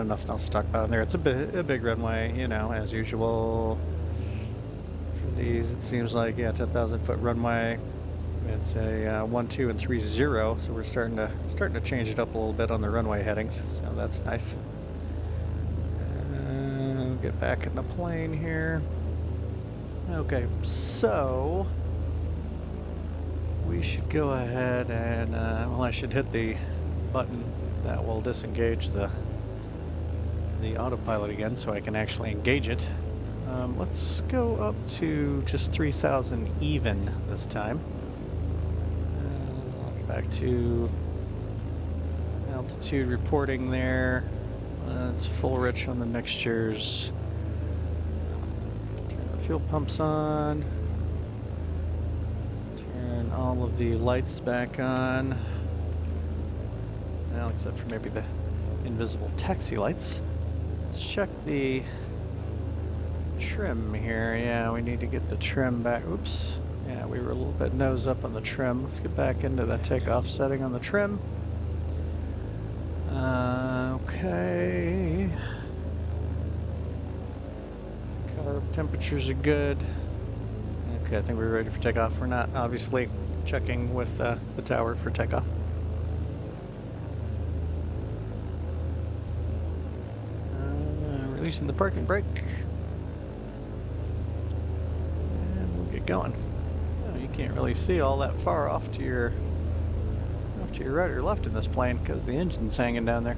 nothing else to talk about in there. It's a big runway, you know, as usual. For these, it seems like, yeah, 10,000-foot runway. It's a 1, 2, and 3, 0, so we're starting to change it up a little bit on the runway headings, so that's nice. Get back in the plane here. Okay, so we should go ahead and well, I should hit the button that will disengage the autopilot again, so I can actually engage it. Let's go up to just 3,000 even this time. I'll get back to altitude reporting there. It's full rich on the mixtures. Turn the fuel pumps on. Turn all of the lights back on. Well, except for maybe the invisible taxi lights. Let's check the trim here. Yeah, we need to get the trim back. Oops. Yeah, we were a little bit nose up on the trim. Let's get back into the takeoff setting on the trim. Okay. Carb temperatures are good. Okay, I think we're ready for takeoff. We're not obviously checking with the tower for takeoff. Releasing the parking brake. And we'll get going. Oh, you can't really see all that far off to your right or left in this plane because the engine's hanging down there.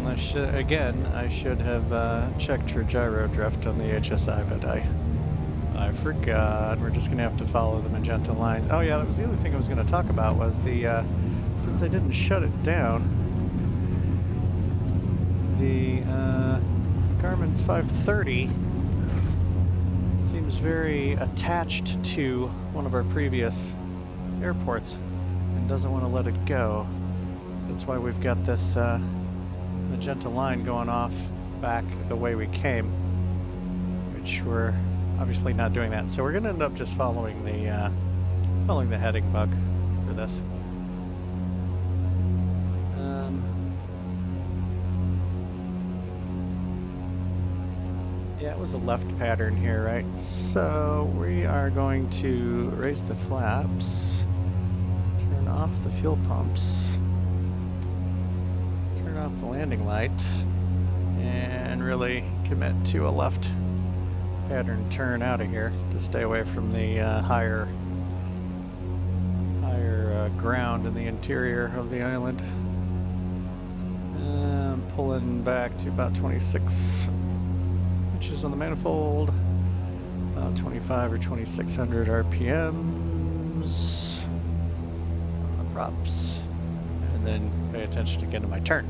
I should have checked for gyro drift on the HSI, but I forgot. We're just gonna have to follow the magenta line. Oh yeah, that was the other thing I was gonna talk about was the since I didn't shut it down, the Garmin 530 seems very attached to one of our previous airports and doesn't want to let it go. So that's why we've got this magenta line going off back the way we came, which we're obviously not doing that. So we're going to end up just following the heading bug for this. Yeah, it was a left pattern here, right? So we are going to raise the flaps, turn off the fuel pumps, turn off the landing light, and really commit to a left pattern turn out of here to stay away from the higher ground in the interior of the island. Pulling back to about 26 inches on the manifold, about 25 or 2600 RPMs on the props, and then pay attention again to my turn.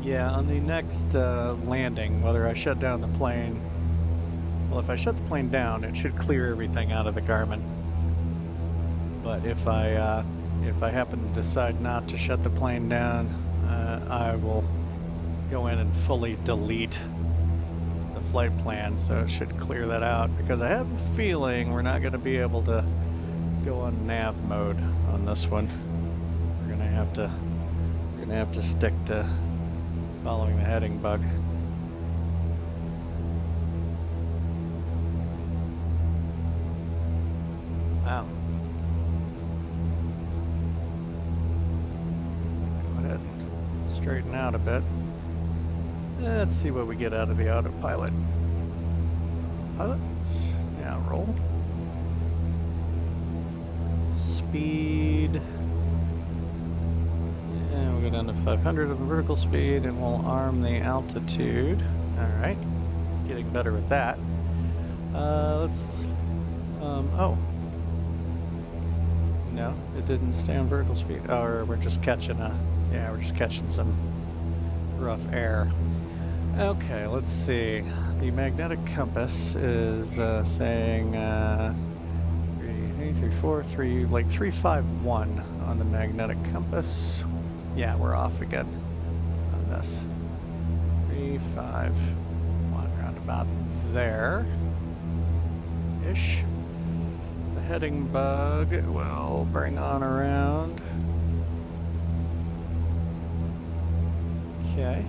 Yeah, on the next landing, whether I shut down the plane, well, if I shut the plane down, it should clear everything out of the Garmin. But if I if I happen to decide not to shut the plane down, I will go in and fully delete the flight plan, so it should clear that out, because I have a feeling we're not going to be able to go on nav mode on this one. We're gonna have to stick to following the heading bug. Wow. Go ahead and straighten out a bit. Let's see what we get out of the autopilot. Pilot, now roll. Speed. And we'll go down to 500 on the vertical speed, and we'll arm the altitude. All right, getting better with that. Let's. Oh. No, it didn't stay on vertical speed. Or we're just catching we're just catching some rough air. Okay, let's see. The magnetic compass is saying 351 on the magnetic compass. Yeah, we're off again on this. 351, round about there ish. The heading bug will bring on around. Okay.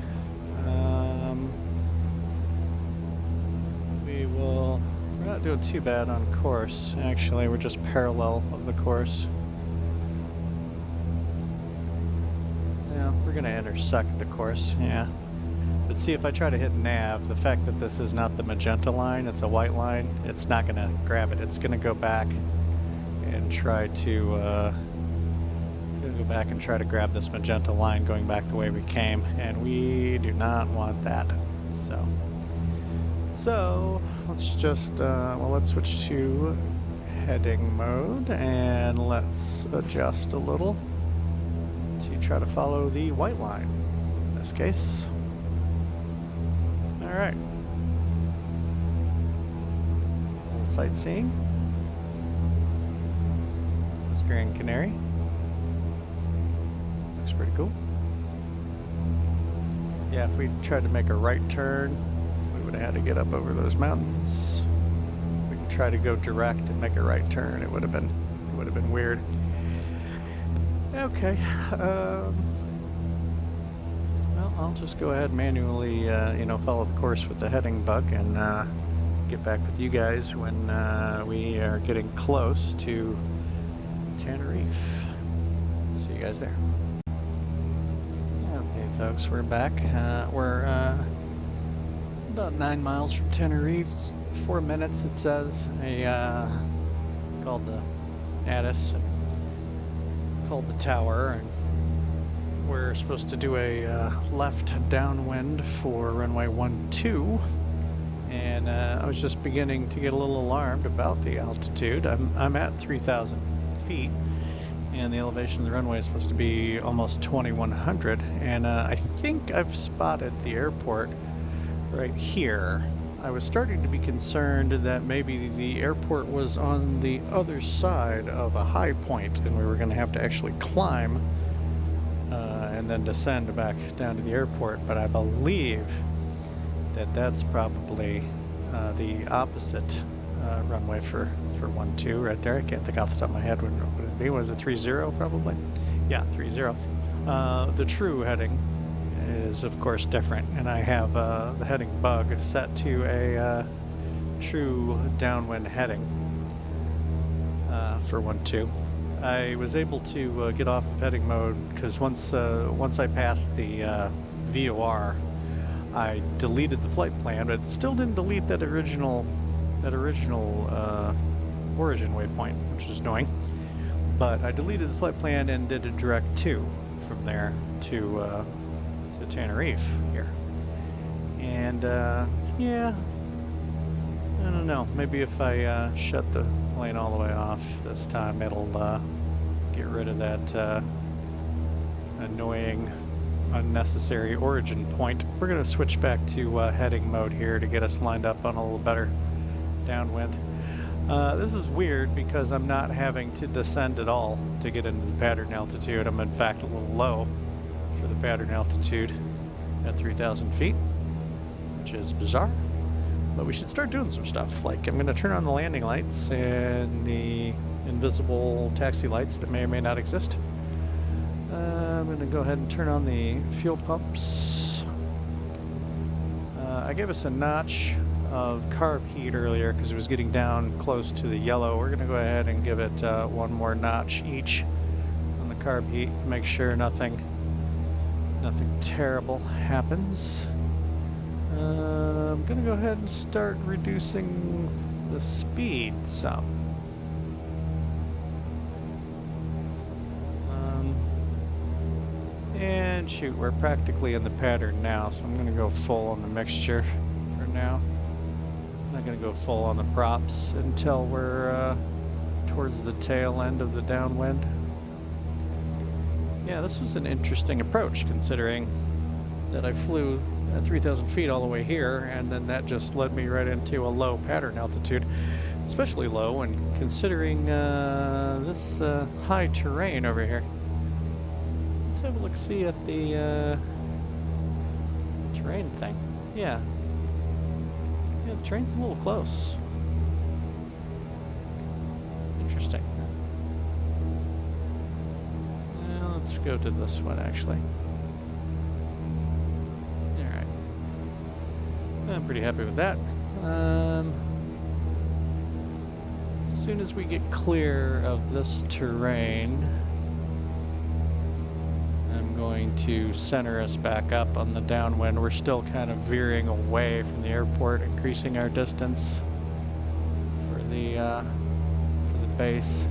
We're not doing too bad on course. Actually, we're just parallel of the course. Yeah, we're gonna intersect the course, yeah. But see, if I try to hit nav, the fact that this is not the magenta line, it's a white line, it's not gonna grab it. It's gonna go back and try to, grab this magenta line going back the way we came, and we do not want that. So let's just, let's switch to heading mode, and let's adjust a little to try to follow the white line in this case. All right. A little sightseeing. This is Gran Canary. Looks pretty cool. Yeah, if we tried to make a right turn, we would have had to get up over those mountains. We could try to go direct and make a right turn. It would have been weird. Okay. Well, I'll just go ahead and manually, follow the course with the heading bug, and get back with you guys when we are getting close to Tenerife. See you guys there. Okay, folks, we're back. We're about 9 miles from Tenerife. 4 minutes, it says. Called the Addis and called the tower, and we're supposed to do a left downwind for runway 12, and I was just beginning to get a little alarmed about the altitude. I'm at 3,000 feet, and the elevation of the runway is supposed to be almost 2,100, and I think I've spotted the airport right here. I was starting to be concerned that maybe the airport was on the other side of a high point, and we were going to have to actually climb and then descend back down to the airport, but I believe that that's probably the opposite runway for 12 right there. I can't think off the top of my head what it would be. Was it 30 probably? Yeah, 30. The true heading is of course different, and I have the heading bug set to a true downwind heading for 12. I was able to get off of heading mode because once I passed the VOR, I deleted the flight plan, but it still didn't delete that original origin waypoint, which is annoying. But I deleted the flight plan and did a direct 2 from there to Tenerife here. And yeah, I don't know. Maybe if I shut the plane all the way off this time, it'll get rid of that annoying, unnecessary origin point. We're going to switch back to heading mode here to get us lined up on a little better downwind. This is weird because I'm not having to descend at all to get into the pattern altitude. I'm in fact a little low for the pattern altitude at 3,000 feet, which is bizarre. But we should start doing some stuff. Like, I'm going to turn on the landing lights and the invisible taxi lights that may or may not exist. I'm going to go ahead and turn on the fuel pumps. I gave us a notch of carb heat earlier because it was getting down close to the yellow. We're going to go ahead and give it one more notch each on the carb heat to make sure nothing terrible happens. I'm going to go ahead and start reducing the speed some. And shoot, we're practically in the pattern now, so I'm going to go full on the mixture for now. I'm not going to go full on the props until we're towards the tail end of the downwind. Yeah, this was an interesting approach considering that I flew at 3,000 feet all the way here, and then that just led me right into a low pattern altitude, especially low when considering this high terrain over here. Let's have a look-see at the terrain thing. Yeah, the terrain's a little close. Interesting. Let's go to this one, actually. Alright. I'm pretty happy with that. As soon as we get clear of this terrain, I'm going to center us back up on the downwind. We're still kind of veering away from the airport, increasing our distance for the base.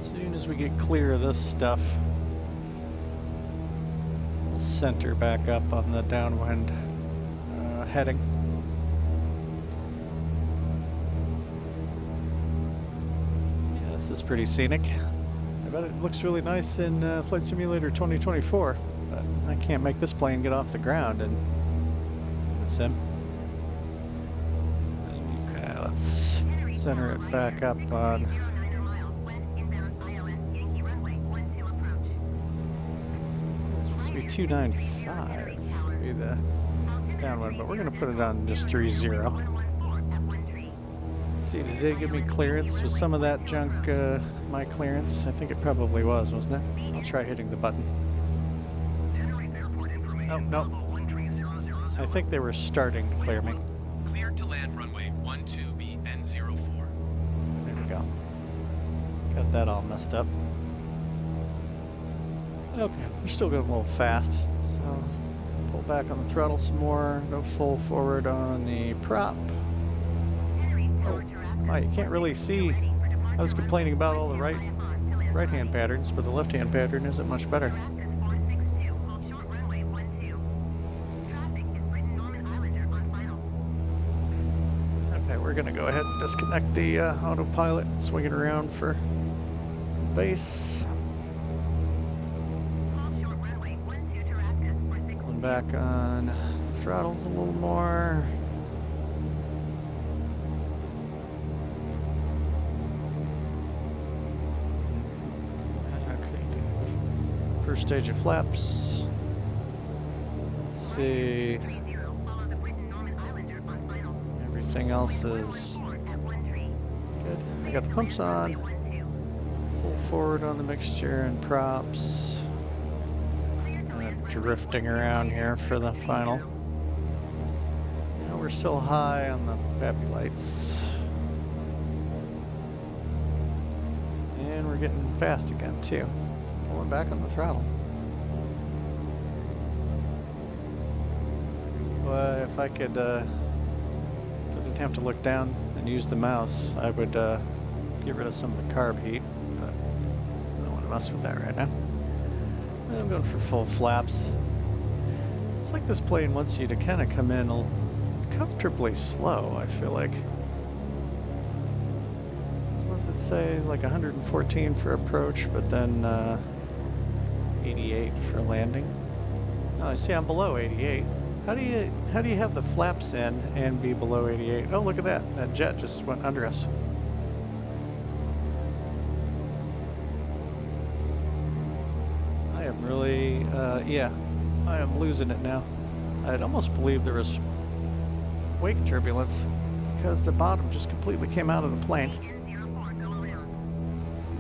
As soon as we get clear of this stuff, we'll center back up on the downwind heading. Yeah, this is pretty scenic. I bet it looks really nice in Flight Simulator 2024, but I can't make this plane get off the ground in the sim. Okay, let's center it back up on. It's supposed to be 295 be the downwind, but we're going to put it on just 30. See, did they give me clearance? Was some of that junk my clearance? I think it probably was, wasn't it? I'll try hitting the button. Oh, no. I think they were starting to clear me. Cleared to land runway 12B N04. There we go. Got that all messed up. Okay, we're still going a little fast, so pull back on the throttle some more, go full forward on the prop. Oh, wow, you can't really see. I was complaining about all the right-hand patterns, but the left-hand pattern isn't much better. Okay, we're going to go ahead and disconnect the autopilot, swing it around for base. Pulling back on the throttles a little more. First stage of flaps. Let's see. Everything else is good. I got the pumps on. Full forward on the mixture and props. Drifting around here for the final. We're still high on the baby lights. And we're getting fast again too. Pulling back on the throttle. Well, if I could, if I didn't have to look down and use the mouse, I would get rid of some of the carb heat, but I don't want to mess with that right now. I'm going for full flaps. It's like this plane wants you to kind of come in comfortably slow, I feel like. What does it say? Like 114 for approach, but then 88 for landing. Oh, I see I'm below 88. How do you have the flaps in and be below 88? Oh, look at that. That jet just went under us. I am really, yeah, I am losing it now. I'd almost believe there was wake turbulence because the bottom just completely came out of the plane.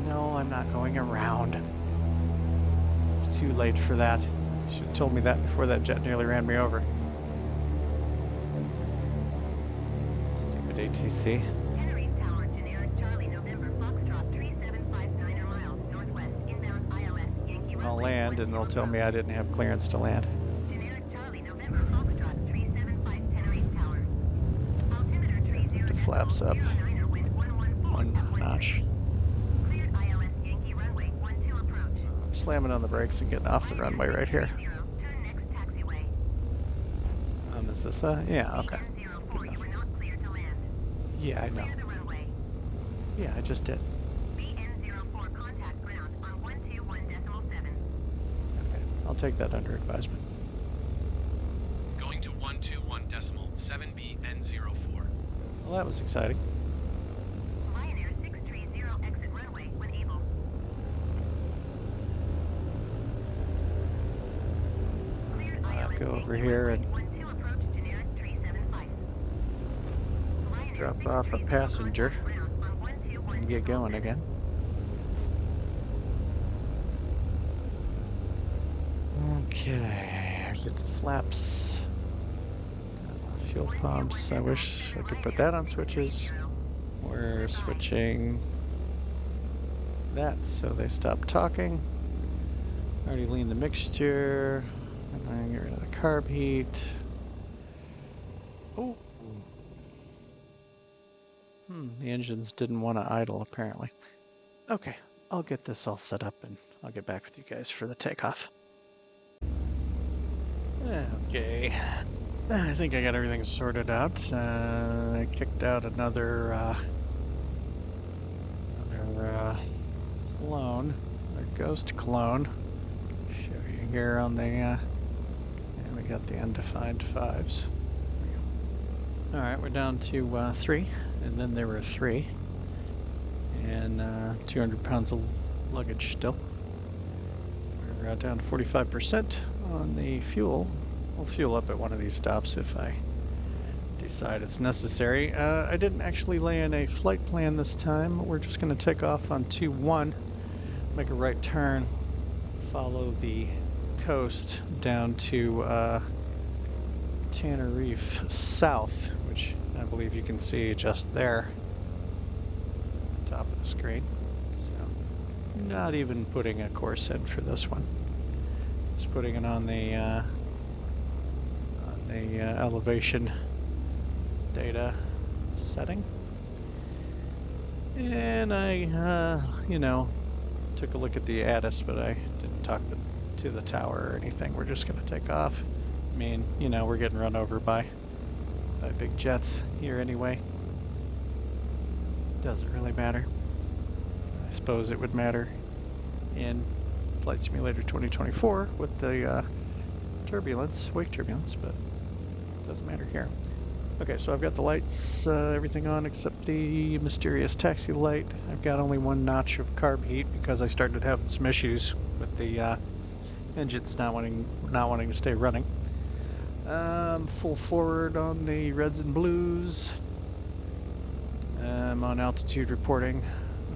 No, I'm not going around. It's too late for that. You should have told me that before that jet nearly ran me over. Stupid ATC. I'll land and they'll tell me I didn't have clearance to land. Put the flaps up. One notch. I'm slamming on the brakes and getting off the runway right here. Is this a? Yeah, okay. Yeah, I know. Yeah, I just did. Okay, I'll take that under advisement. Going to 121.7BN04. Well, that was exciting. I'll go over here and drop off a passenger and get going again. Okay, get the flaps. Fuel pumps. I wish I could put that on switches. We're switching that so they stop talking. Already leaned the mixture. And then get rid of the carb heat. Oh. The engines didn't want to idle apparently. Okay, I'll get this all set up and I'll get back with you guys for the takeoff. Okay. I think I got everything sorted out. I kicked out another clone, a ghost clone. Show you here on the, and we got the undefined fives. All right, we're down to 3, and then there were 3, and 200 pounds of luggage still. We're down to 45% on the fuel. We'll fuel up at one of these stops if I decide it's necessary. I didn't actually lay in a flight plan this time. We're just going to take off on 2-1, make a right turn, follow the coast down to Tenerife South, which I believe you can see just there at the top of the screen. So, not even putting a course in for this one. Just putting it on the elevation data setting. And I, you know, took a look at the ATIS, but I didn't talk to the tower or anything. We're just going to take off. I mean, you know, we're getting run over by big jets here anyway. Doesn't really matter. I suppose it would matter in Flight Simulator 2024 with the wake turbulence, but it doesn't matter here. Okay, so I've got the lights, everything on except the mysterious taxi light. I've got only one notch of carb heat because I started having some issues with the engines not wanting to stay running. Full forward on the reds and blues. I'm on altitude reporting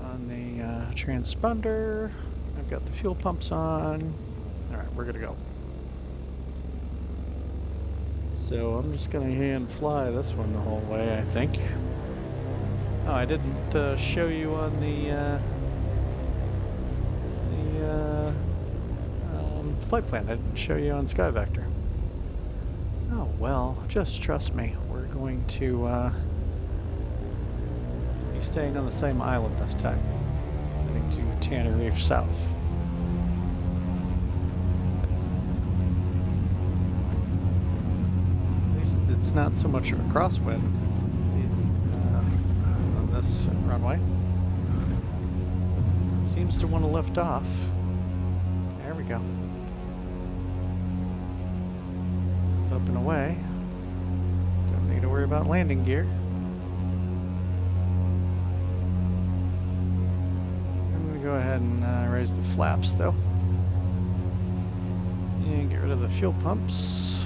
on the transponder. I've got the fuel pumps on. All right, we're gonna go. So I'm just gonna hand fly this one the whole way, I think. Oh, I didn't show you on the flight plan. I didn't show you on SkyVector. Oh well, just trust me. We're going to be staying on the same island this time. Heading to Tenerife South. At least it's not so much of a crosswind on this runway. It seems to want to lift off. There we go. up and away. Don't need to worry about landing gear. I'm going to go ahead and raise the flaps though. And get rid of the fuel pumps.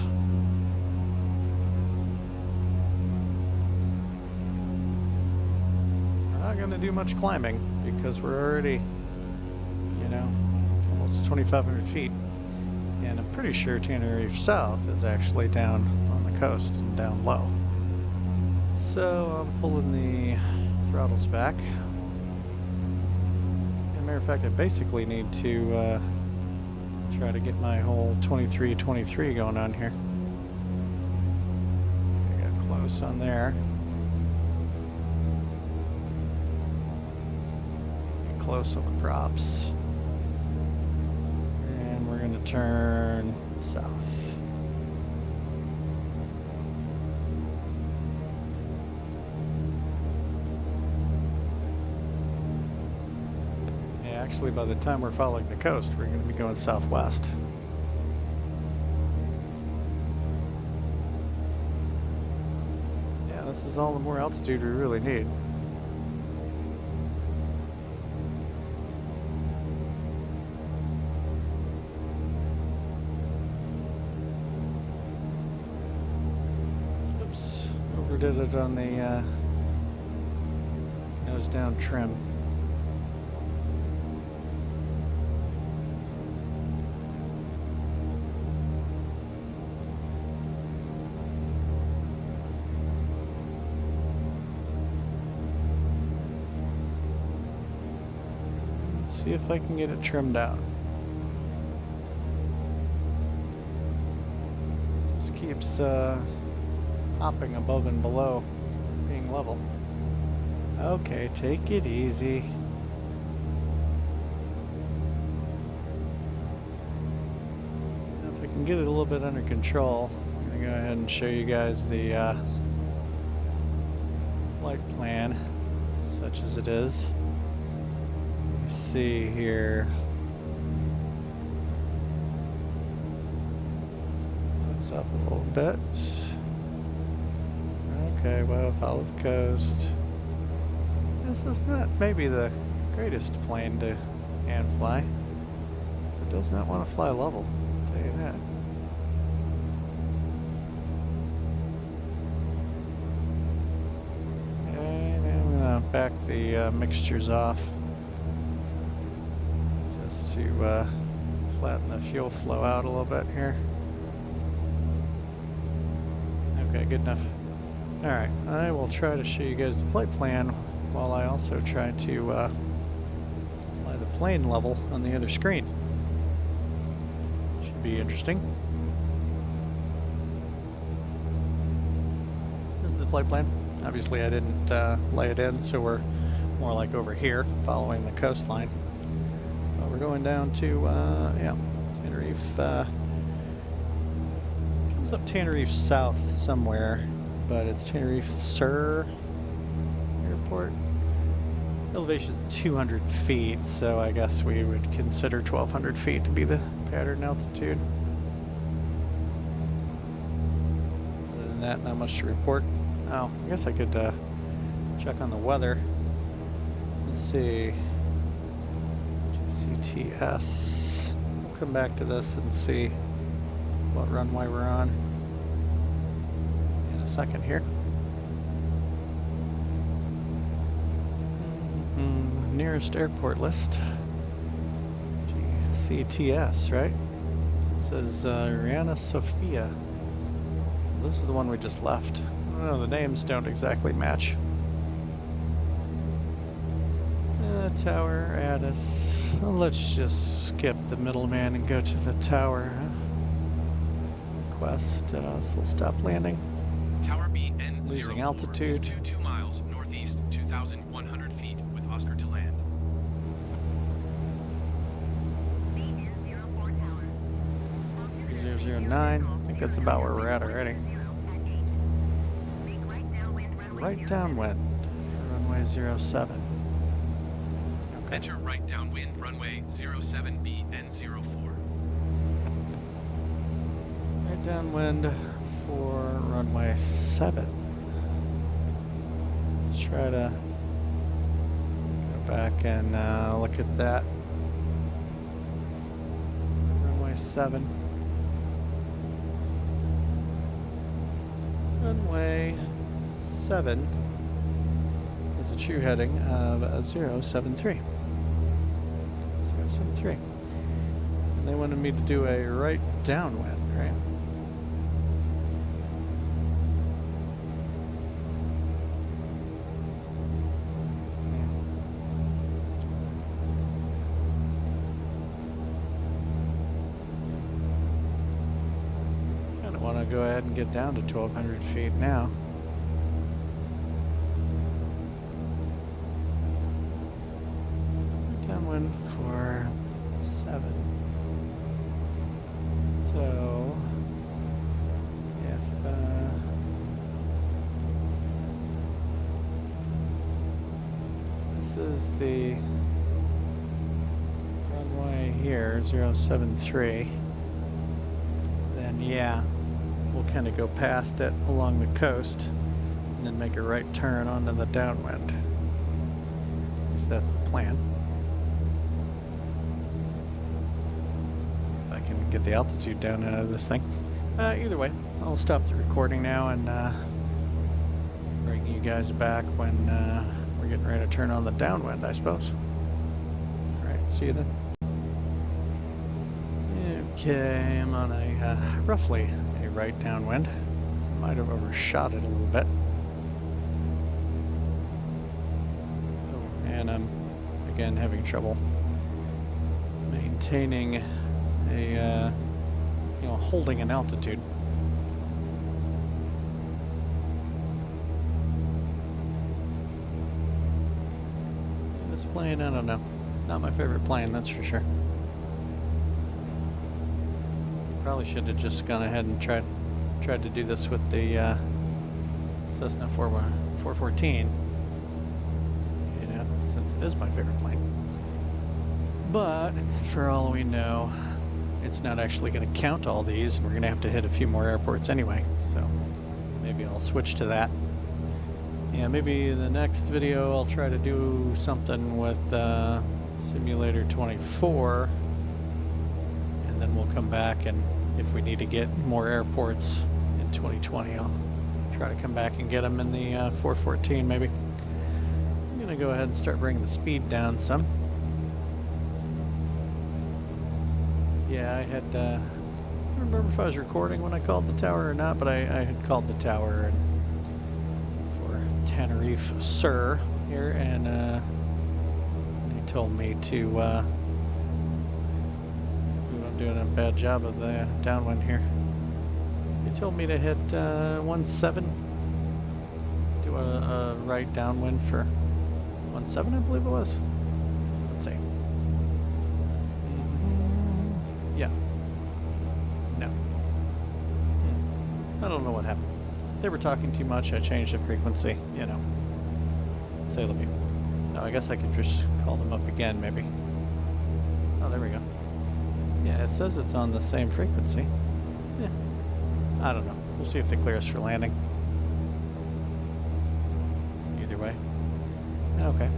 We're not going to do much climbing because we're already, you know, almost 2,500 feet. And I'm pretty sure Canary South is actually down on the coast and down low. So I'm pulling the throttles back. As a matter of fact, I basically need to try to get my whole 23-23 going on here. I got close on there. Get close on the props. And we're going to turn south. Actually, by the time we're following the coast, we're going to be going southwest. Yeah, this is all the more altitude we really need. Oops, overdid it on the nose down trim. See if I can get it trimmed out. Just keeps hopping above and below being level. Okay, take it easy. Now if I can get it a little bit under control, I'm going to go ahead and show you guys the flight plan, such as it is. See here. Let's up a little bit. Okay, well, follow the coast. This is not maybe the greatest plane to hand fly. It does not want to fly level, I'll tell you that. And I'm gonna back the mixtures off. To flatten the fuel flow out a little bit here. Okay, good enough. Alright, I will try to show you guys the flight plan while I also try to fly the plane level on the other screen. Should be interesting. This is the flight plan. Obviously I didn't lay it in, so we're more like over here following the coastline. We're going down to, yeah, Tenerife. Comes up Tenerife South somewhere, but it's Tenerife Sur Airport. Elevation 200 feet, so I guess we would consider 1,200 feet to be the pattern altitude. Other than that, not much to report. Oh, I guess I could check on the weather. Let's see. CTS. We'll come back to this and see what runway we're on in a second here. Nearest airport list. CTS, right? It says Rihanna Sofia. This is the one we just left. Oh, the names don't exactly match. Tower, Addis. Well, let's just skip the middleman and go to the tower. Request full stop landing. Tower BN Losing altitude. 22 miles northeast, 2,100 feet with Oscar to land. 009. I think that's about where we're at already. Right downwind for runway 07. Enter right downwind runway 07B and 04. Right downwind for runway 7. Let's try to go back and look at that. Runway 7. Runway 7 is a true heading of 073. 073. And they wanted me to do a right downwind, right? Kind of want to go ahead and get down to 1,200 feet now. Downwind for 7. So, if this is the runway here, 073, then yeah, we'll kind of go past it along the coast and then make a right turn onto the downwind. At least that's the plan. Can get the altitude down out of this thing. Either way, I'll stop the recording now and bring you guys back when we're getting ready to turn on the downwind, I suppose. Alright, see you then. Okay, I'm on a roughly a right downwind. Might have overshot it a little bit. Oh, and I'm again having trouble maintaining holding an altitude. This plane, I don't know. Not my favorite plane, that's for sure. Probably should have just gone ahead and tried to do this with the Cessna 414. Since it is my favorite plane. But for all we know, it's not actually going to count all these, and we're going to have to hit a few more airports anyway, so maybe I'll switch to that. Yeah, maybe the next video I'll try to do something with Simulator 24, and then we'll come back, and if we need to get more airports in 2020, I'll try to come back and get them in the 414 maybe. I'm going to go ahead and start bringing the speed down some. Yeah, I had, I don't remember if I was recording when I called the tower or not, but I had called the tower for Tenerife Sur here, and they told me to, I'm doing a bad job of the downwind here. They told me to hit 17, do a right downwind for 17, I believe it was. Let's see. Yeah. No. I don't know what happened. They were talking too much. I changed the frequency, Say let me. No, I guess I could just call them up again, maybe. Oh, there we go. Yeah, it says it's on the same frequency. Yeah. I don't know. We'll see if they clear us for landing. Either way. Okay.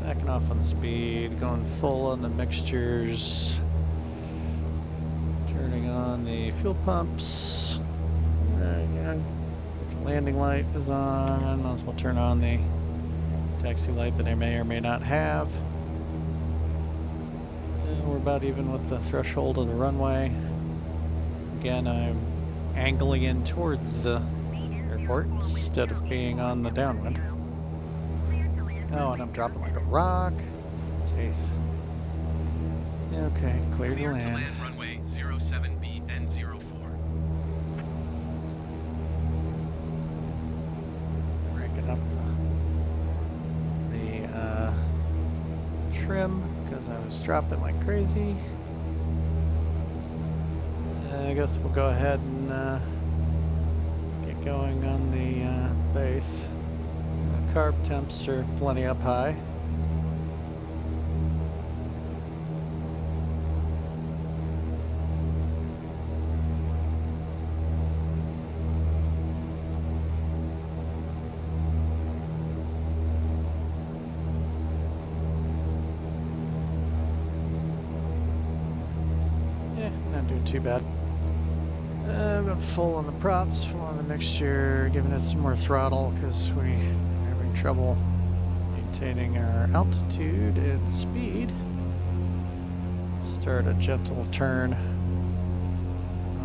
Backing off on the speed, going full on the mixtures. Turning on the fuel pumps. The landing light is on. Might as well turn on the taxi light that I may or may not have. And we're about even with the threshold of the runway. Again, I'm angling in towards the airport instead of being on the downwind. Oh, and I'm dropping like a rock. Jeez. Okay, clear to land. Runway 07B and 04. Cranking up the trim because I was dropping like crazy. I guess we'll go ahead and get going on the base. Carb temps are plenty up high. too bad. I've got full on the props, full on the mixture, giving it some more throttle because we're having trouble maintaining our altitude and speed. Start a gentle turn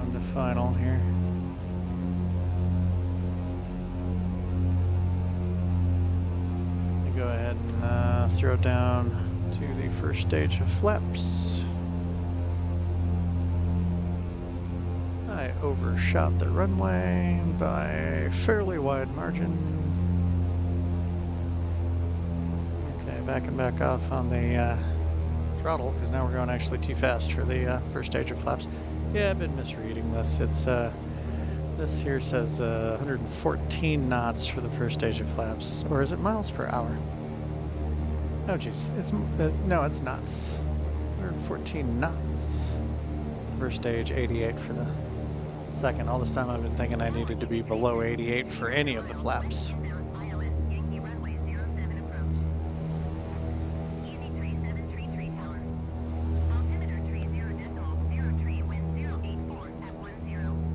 on the final here. Go ahead and throw down to the first stage of flaps. I overshot the runway by a fairly wide margin. Okay, backing back off on the throttle because now we're going actually too fast for the first stage of flaps. Yeah, I've been misreading this. It's this here says 114 knots for the first stage of flaps, or is it miles per hour? Oh geez, it's no, it's knots. 114 knots. First stage, 88 for the second. All this time I've been thinking I needed to be below 88 for any of the flaps.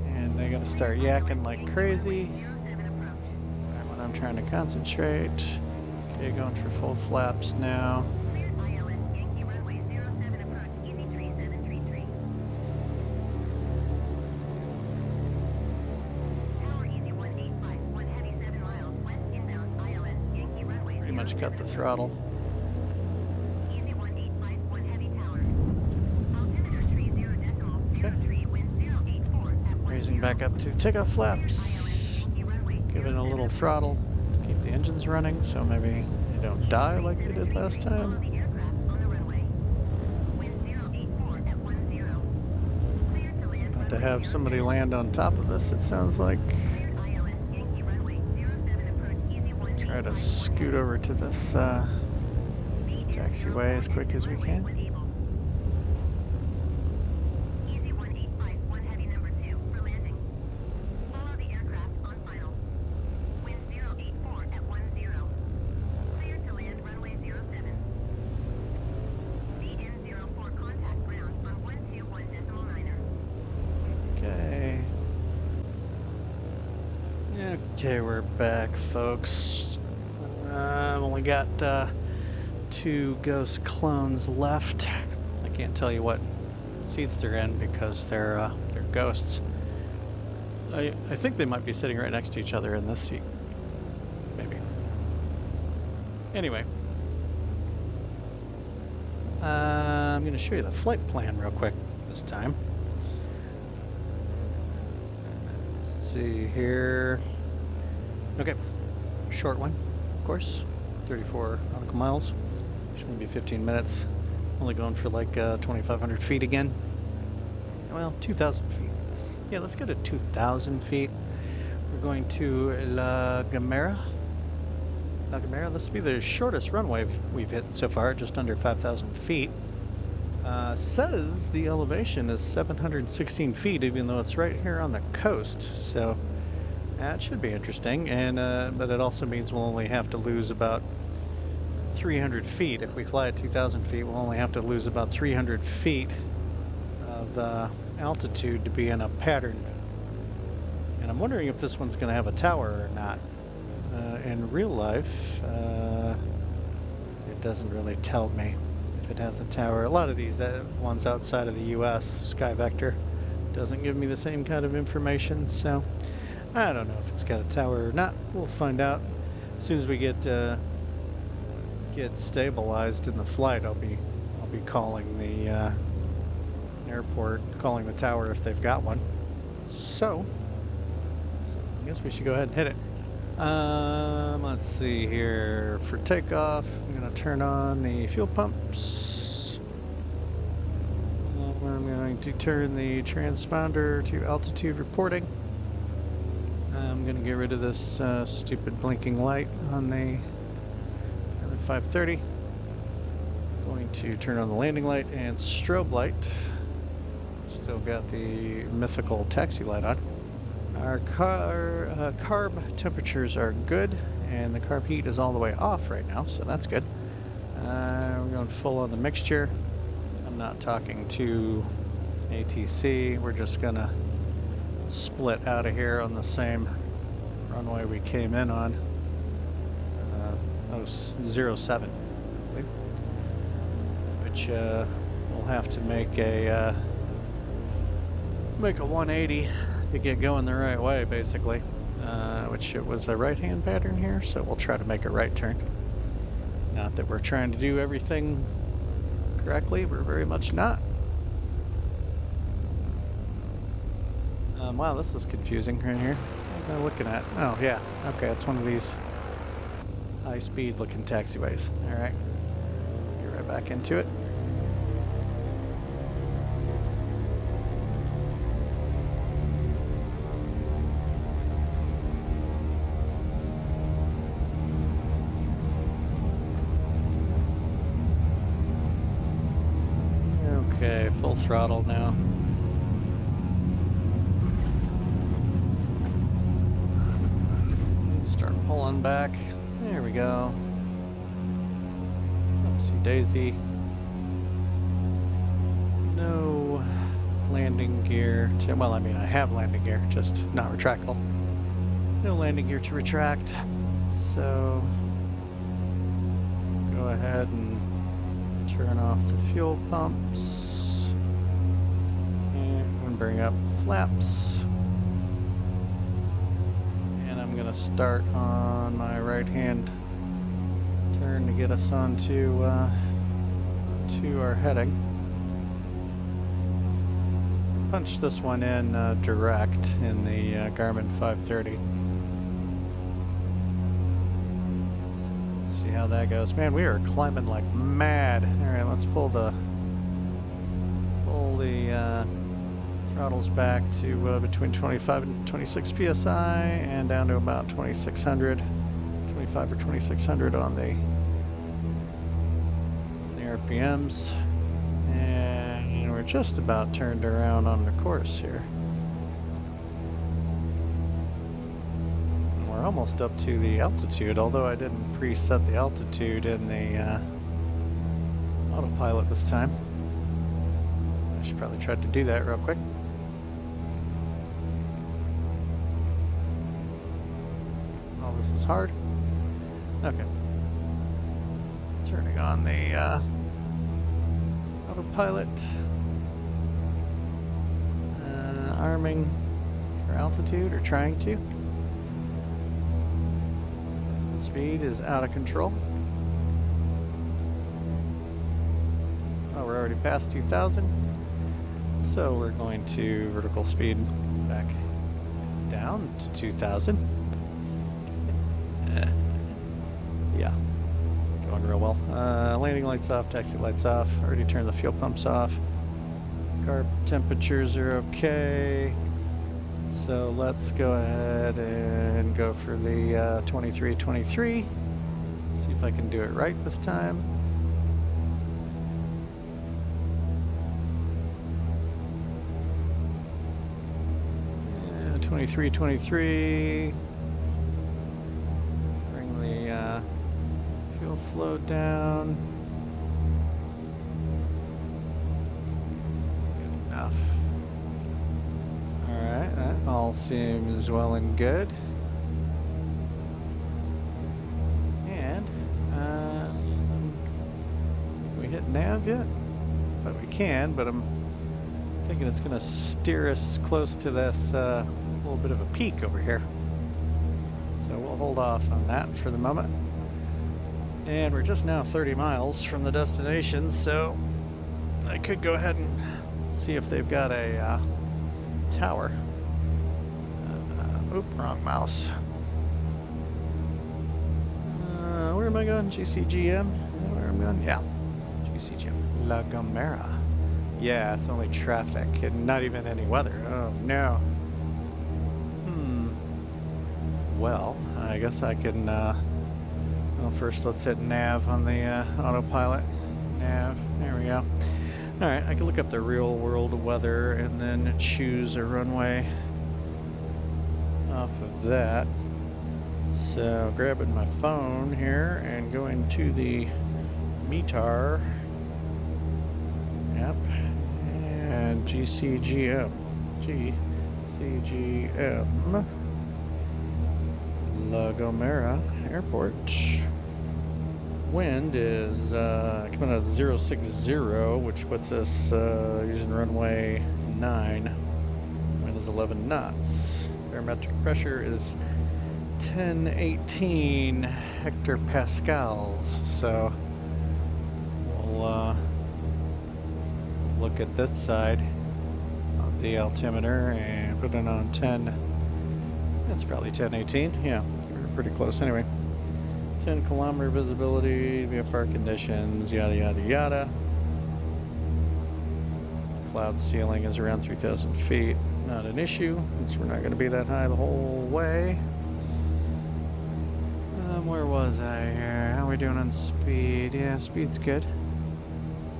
And they gotta start yakking like crazy. Right when I'm trying to concentrate. Okay, going for full flaps now. Pretty much cut the throttle. Okay. Raising back up to takeoff flaps. Giving a little throttle. Keep the engines running so maybe you don't die like you did last time. About to have somebody land on top of us, it sounds like. Try to scoot over to this taxiway as quick as we can. Okay, we're back, folks. I've only got 2 ghost clones left. I can't tell you what seats they're in because they're ghosts. I think they might be sitting right next to each other in this seat. Maybe. Anyway. I'm going to show you the flight plan real quick this time. Let's see here. Okay, short one, of course, 34 nautical miles. Should only be 15 minutes. Only going for like 2,500 feet again. Well, 2,000 feet. Yeah, let's go to 2,000 feet. We're going to La Gomera. La Gomera, this will be the shortest runway we've hit so far, just under 5,000 feet. Says the elevation is 716 feet, even though it's right here on the coast, so that should be interesting, and but it also means we'll only have to lose about 300 feet. If we fly at 2,000 feet, we'll only have to lose about 300 feet of altitude to be in a pattern. And I'm wondering if this one's going to have a tower or not. In real life, it doesn't really tell me if it has a tower. A lot of these ones outside of the US, Sky Vector, doesn't give me the same kind of information, so I don't know if it's got a tower or not. We'll find out as soon as we get stabilized in the flight. I'll be calling the airport, calling the tower if they've got one. So I guess we should go ahead and hit it. Let's see here. For takeoff, I'm going to turn on the fuel pumps. I'm going to turn the transponder to altitude reporting. I'm going to get rid of this stupid blinking light on the 530. Going to turn on the landing light and strobe light. Still got the mythical taxi light on. Our carb temperatures are good, and the carb heat is all the way off right now, so that's good. We're going full on the mixture. I'm not talking too ATC. We're just gonna split out of here on the same runway we came in on. 07, I believe. Which we'll have to make a 180 to get going the right way, basically. Which it was a right-hand pattern here, so we'll try to make a right turn. Not that we're trying to do everything correctly, we're very much not. Wow, this is confusing right here. What am I looking at? Oh, yeah. Okay, it's one of these high-speed looking taxiways. All right. Get right back into it. Okay, full throttle now. Start pulling back. There we go. Oopsie daisy. No landing gear to, well, I mean, I have landing gear, just not retractable. No landing gear to retract. So go ahead and turn off the fuel pumps and bring up flaps. And I'm gonna start on my right hand turn to get us onto to our heading. Punch this one in direct in the Garmin 530. See how that goes. Man, we are climbing like mad. All right, let's pull the throttles back to between 25 and 26 psi and down to about 2600, 25 or 2600 on the RPMs. And we're just about turned around on the course here. We're almost up to the altitude, although I didn't preset the altitude in the autopilot this time. I should probably try to do that real quick. Oh, this is hard. Okay. Turning on the autopilot. Arming for altitude, or trying to. Speed is out of control. Oh, we're already past 2,000. So we're going to vertical speed back down to 2,000. Yeah, going real well. Landing lights off, taxi lights off. Already turned the fuel pumps off. Carb temperatures are okay. So let's go ahead and go for the 2323. See if I can do it right this time. 2323. Bring the fuel flow down. Good enough. Alright, that all seems well and good. And, can we hit nav yet? But we can, but I'm thinking it's going to steer us close to this little bit of a peak over here. So we'll hold off on that for the moment. And we're just now 30 miles from the destination, so I could go ahead and see if they've got a tower. Oop, wrong mouse. Where am I going? GCGM? Where am I going? Yeah, GCGM. La Gomera. Yeah, it's only traffic and not even any weather. Oh no. Well, I guess I can, well, first let's hit nav on the autopilot. Nav, there we go. Alright, I can look up the real world weather and then choose a runway off of that. So, grabbing my phone here and going to the METAR app and GCGM. GCGM. La Gomera Airport. Wind is coming out 060, which puts us using runway 9. Wind is 11 knots. Barometric pressure is 1018 hectopascals. So we'll look at that side of the altimeter and put it on 10. That's probably 1018. Yeah, we're pretty close anyway. 10-kilometer visibility, VFR conditions, yada yada yada. Cloud ceiling is around 3,000 feet. Not an issue, since we're not going to be that high the whole way. Where was I here? How are we doing on speed? Yeah, speed's good.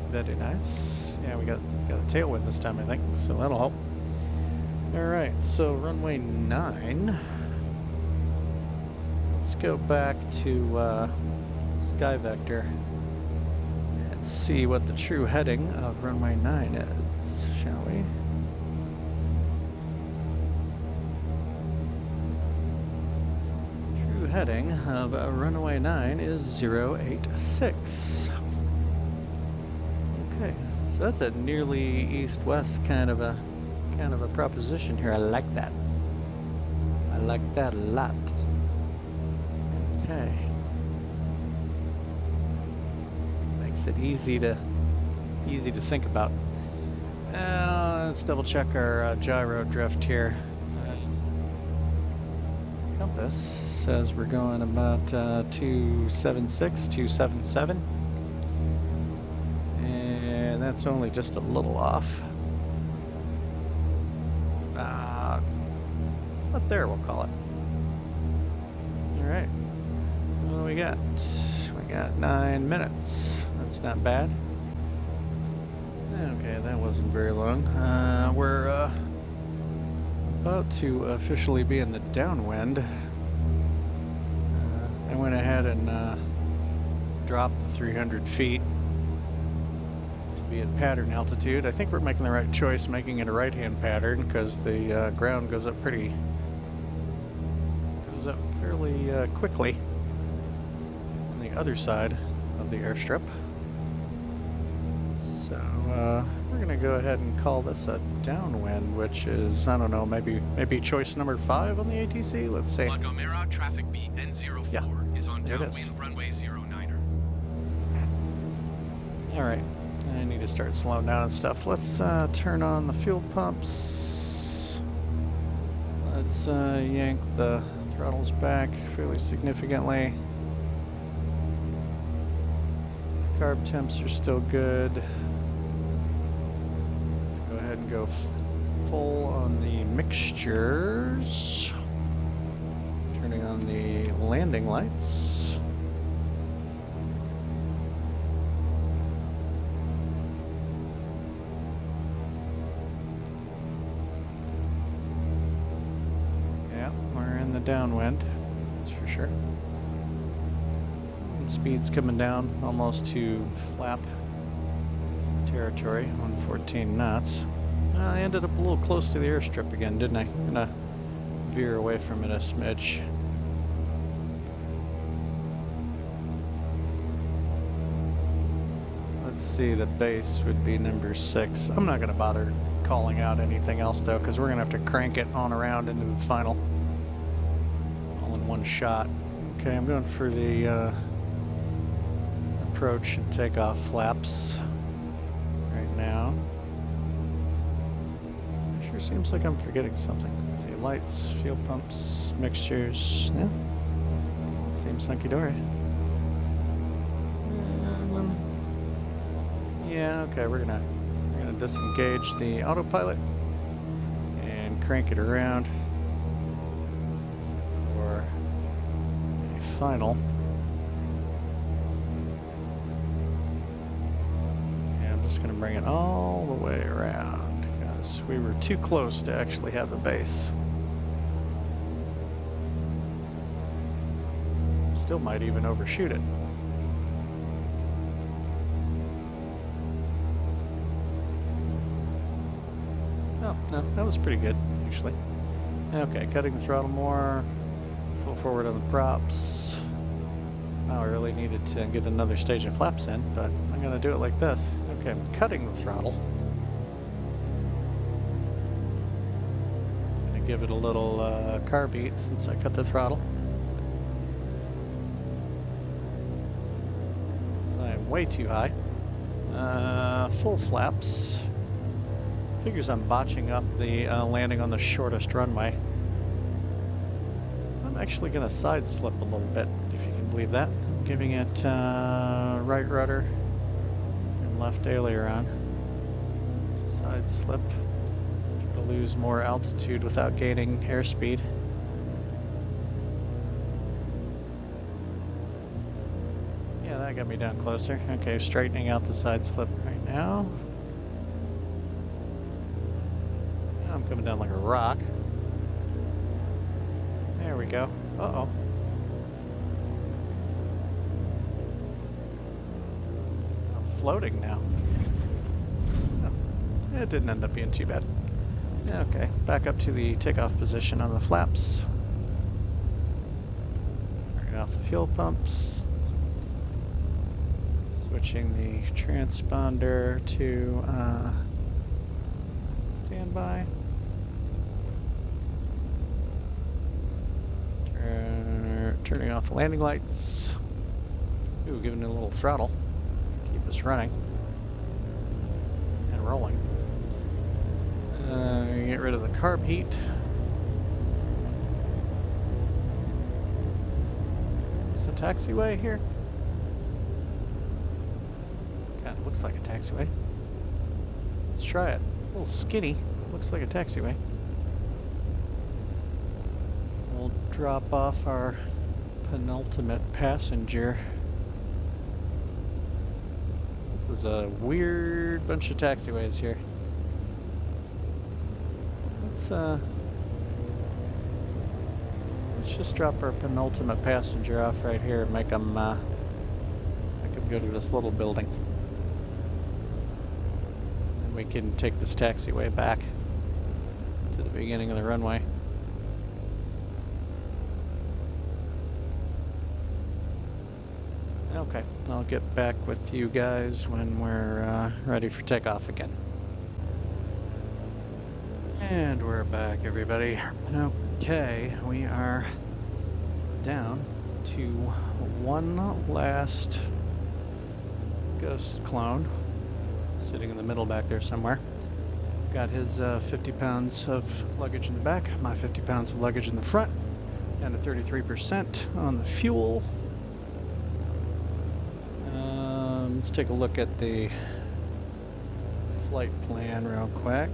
Very nice. Yeah, we got a tailwind this time, I think, so that'll help. All right, so runway 9. Let's go back to Sky Vector and see what the true heading of runway 9 is, shall we? True heading of runway 9 is 086. Okay, so that's a nearly east-west kind of a proposition here. I like that. I like that a lot. Okay. Makes it easy to think about. Let's double check our gyro drift here. Compass says we're going about 276, 277. And that's only just a little off. But there, we'll call it. All right. What do we got? We got 9 minutes. That's not bad. Okay, that wasn't very long. We're about to officially be in the downwind. I went ahead and dropped the 300 feet to be at pattern altitude. I think we're making the right choice, making it a right-hand pattern, because the ground goes up fairly quickly on the other side of the airstrip. So we're gonna go ahead and call this a downwind, which is, I don't know, maybe choice number 5 on the ATC. Let's see. La Gomera traffic beat N04 Yeah, is on there it downwind is. runway 09er. All right, I need to start slowing down and stuff. Let's turn on the fuel pumps. Let's yank the throttles back fairly significantly. Carb temps are still good. Let's go ahead and go full on the mixtures. Turning on the landing lights. Yeah, we're in the downwind, that's for sure. And speed's coming down almost to flap territory, 114 knots. I ended up a little close to the airstrip again, didn't I? I'm gonna veer away from it a smidge. Let's see, the base would be number 6. I'm not gonna bother calling out anything else though, because we're gonna have to crank it on around into the final all in one shot. Okay, I'm going for the approach and takeoff flaps right now. Sure seems like I'm forgetting something. Let's see, lights, fuel pumps, mixtures. Yeah, seems hunky-dory. Yeah, okay, we're gonna disengage the autopilot and crank it around for a final. And I'm just gonna bring it all the way around because we were too close to actually have the base. Still might even overshoot it. No, that was pretty good, actually. Okay, cutting the throttle more. Full forward on the props. Oh, I really needed to get another stage of flaps in, but I'm gonna do it like this. Okay, I'm cutting the throttle. Gonna give it a little car beat since I cut the throttle. So I'm way too high. Full flaps. Figures I'm botching up the landing on the shortest runway. I'm actually gonna side slip a little bit, if you can believe that. I'm giving it right rudder and left aileron. Side slip. Try to lose more altitude without gaining airspeed. Yeah, that got me down closer. Okay, straightening out the side slip right now. I'm coming down like a rock. There we go. Uh-oh. I'm floating now. Oh, it didn't end up being too bad. Okay, back up to the takeoff position on the flaps. Turning off the fuel pumps. Switching the transponder to standby. Turning off the landing lights. Ooh, giving it a little throttle. Keep us running. And rolling. Get rid of the carb heat. Is this a taxiway here? Kind of looks like a taxiway. Let's try it. It's a little skinny. Looks like a taxiway. We'll drop off our penultimate passenger. This is a weird bunch of taxiways here. Let's just drop our penultimate passenger off right here and make him go to this little building. Then we can take this taxiway back to the beginning of the runway. Okay, I'll get back with you guys when we're ready for takeoff again. And we're back, everybody. Okay, we are down to one last ghost clone sitting in the middle back there somewhere. Got his 50 pounds of luggage in the back, my 50 pounds of luggage in the front, down to 33% on the fuel. Let's take a look at the flight plan real quick,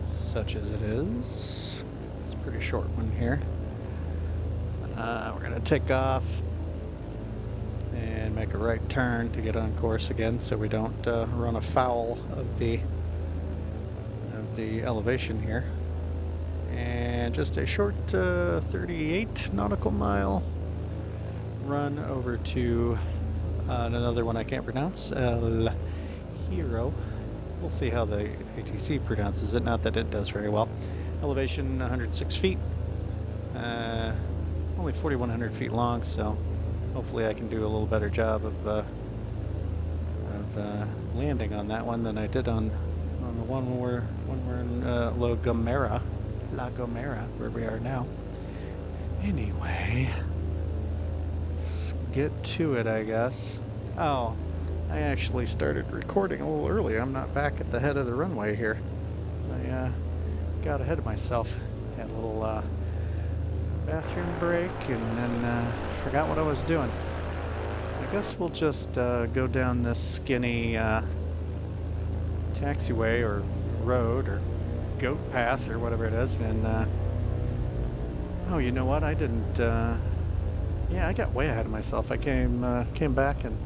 such as it is. It's a pretty short one here. We're going to take off and make a right turn to get on course again so we don't run afoul of the elevation here. And just a short 38 nautical mile run over to another one I can't pronounce, El Hierro. We'll see how the ATC pronounces it, not that it does very well. Elevation 106 feet, only 4,100 feet long, so hopefully I can do a little better job of landing on that one than I did on the one where we're in La Gomera, where we are now. Anyway, let's get to it, I guess. Oh, I actually started recording a little early. I'm not back at the head of the runway here. I got ahead of myself. Had a little bathroom break and then forgot what I was doing. I guess we'll just go down this skinny taxiway or road or goat path or whatever it is, and oh, you know what? I didn't. Yeah, I got way ahead of myself. I came back and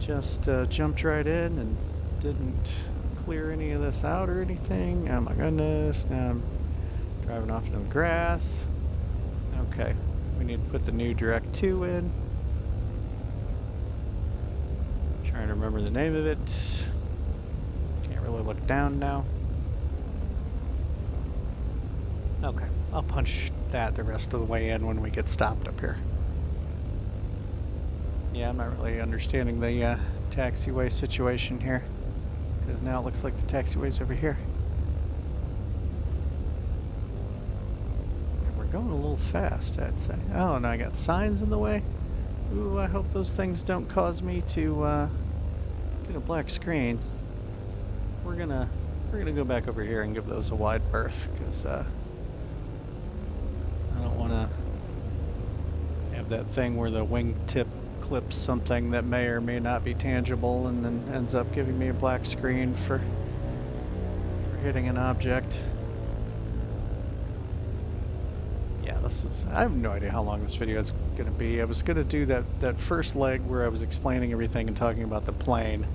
just jumped right in and didn't clear any of this out or anything. Oh my goodness! Now I'm driving off into the grass. Okay, we need to put the new Direct 2 in. Trying to remember the name of it. Can't really look down now. Okay, I'll punch that the rest of the way in when we get stopped up here. Yeah, I'm not really understanding the taxiway situation here, because now it looks like the taxiway's over here. And we're going a little fast, I'd say. Oh, and I got signs in the way. Ooh, I hope those things don't cause me to get a black screen. We're gonna go back over here and give those a wide berth, because I don't want to have that thing where the wingtip clips something that may or may not be tangible and then ends up giving me a black screen for hitting an object. Yeah, I have no idea how long this video is going to be. I was going to do that first leg where I was explaining everything and talking about the plane.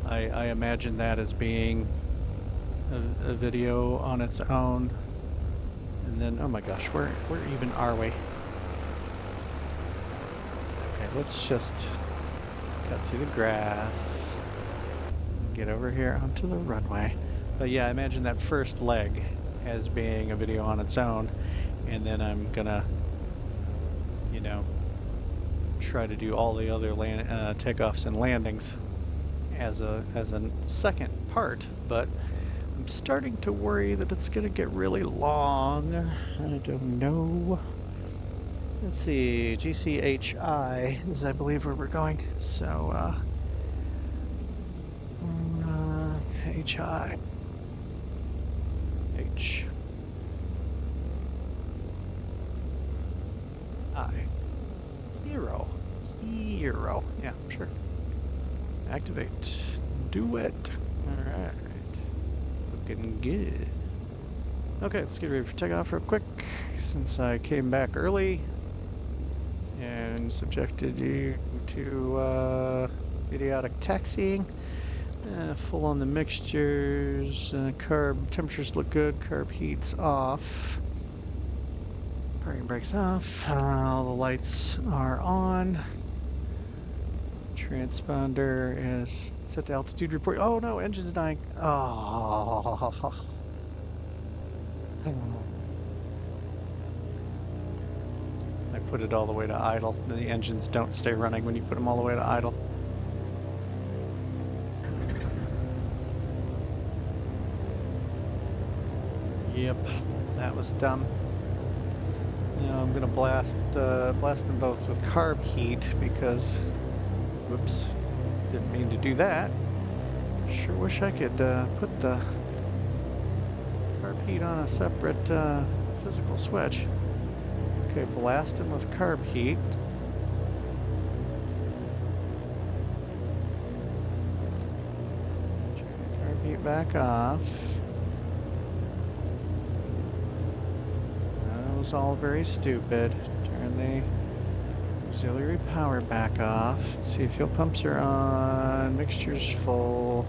I imagine that as being a video on its own. And then, oh my gosh, where even are we? Okay, let's just cut through the grass, get over here onto the runway. But yeah, I imagine that first leg as being a video on its own, and then I'm gonna, you know, try to do all the other takeoffs and landings as a second part. But I'm starting to worry that it's gonna get really long. I don't know. Let's see, GCHI is, I believe, where we're going. So, HI. H. I. Hero. Hero. Yeah, sure. Activate. Do it. Alright. Looking good. Okay, let's get ready for takeoff real quick, since I came back early and subjected you to idiotic taxiing. Full on the mixtures. Carb temperatures look good. Carb heat's off. Parking brakes off. All the lights are on. Transponder is set to altitude report. Oh no, engine's dying. Oh. I put it all the way to idle. The engines don't stay running when you put them all the way to idle. Yep, that was dumb. Now I'm gonna blast them both with carb heat because, whoops, didn't mean to do that. Sure wish I could put the carb heat on a separate physical switch. Okay, blast them with carb heat. Turn carb heat back off. That was all very stupid. Turn the auxiliary power back off. Let's see, fuel pumps are on, mixture's full.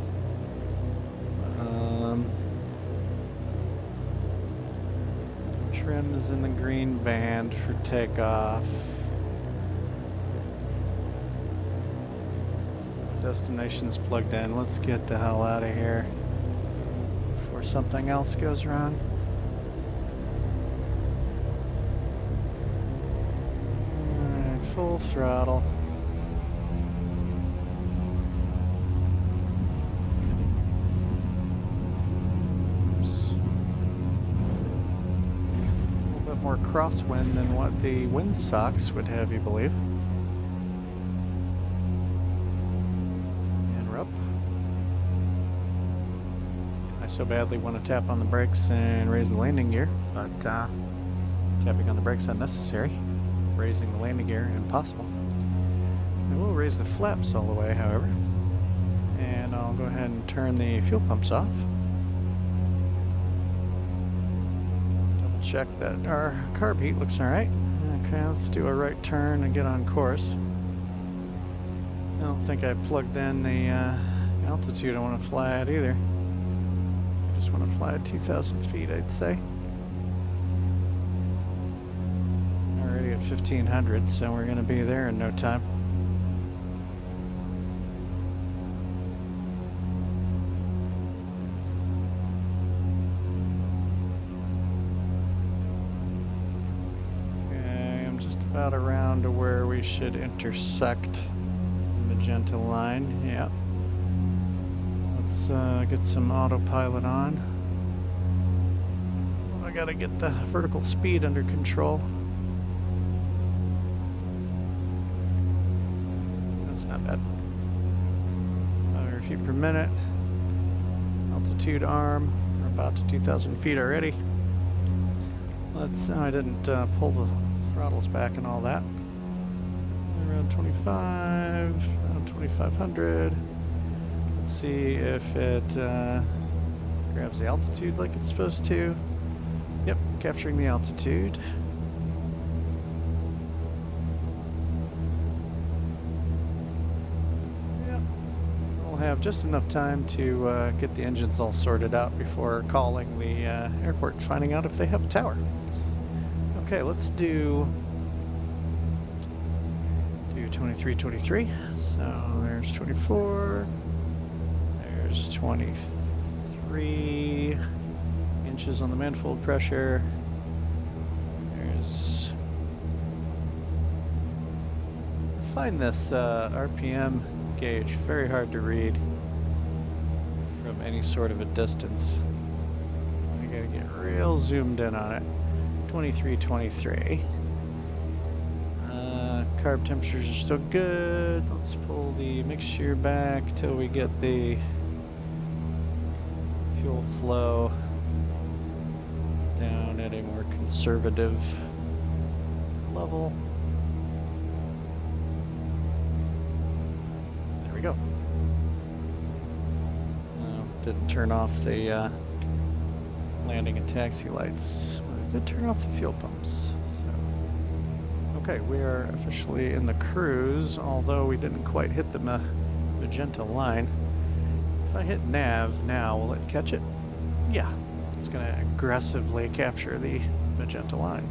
Trim is in the green band for takeoff. Destination's plugged in. Let's get the hell out of here before something else goes wrong. Alright, full throttle. More crosswind than what the wind socks would have you believe. And we're up. I so badly want to tap on the brakes and raise the landing gear, but tapping on the brakes unnecessary. Raising the landing gear impossible. I will raise the flaps all the way, however. And I'll go ahead and turn the fuel pumps off. Check that our carb heat looks alright. Okay, let's do a right turn and get on course. I don't think I plugged in the altitude I want to fly at either. I just want to fly at 2,000 feet, I'd say. Already at 1,500, so we're going to be there in no time. about around to where we should intersect the magenta line. Yeah. Let's get some autopilot on. I gotta get the vertical speed under control. That's not bad. 500 feet per minute. Altitude arm. We're about to 2,000 feet already. Let's. I didn't pull the throttles back and all that. Around 25, around 2,500. Let's see if it grabs the altitude like it's supposed to. Yep, capturing the altitude. Yep. We'll have just enough time to get the engines all sorted out before calling the airport and finding out if they have a tower. Okay, let's do 23. So there's 24. There's 23 inches on the manifold pressure. There's. I find this RPM gauge very hard to read from any sort of a distance. I gotta get real zoomed in on it. 23. Carb temperatures are still good. Let's pull the mixture back till we get the fuel flow down at a more conservative level. There we go. Didn't turn off the landing and taxi lights. I did turn off the fuel pumps. Okay, we are officially in the cruise, although we didn't quite hit the magenta line. If I hit nav now, will it catch it? Yeah, it's going to aggressively capture the magenta line.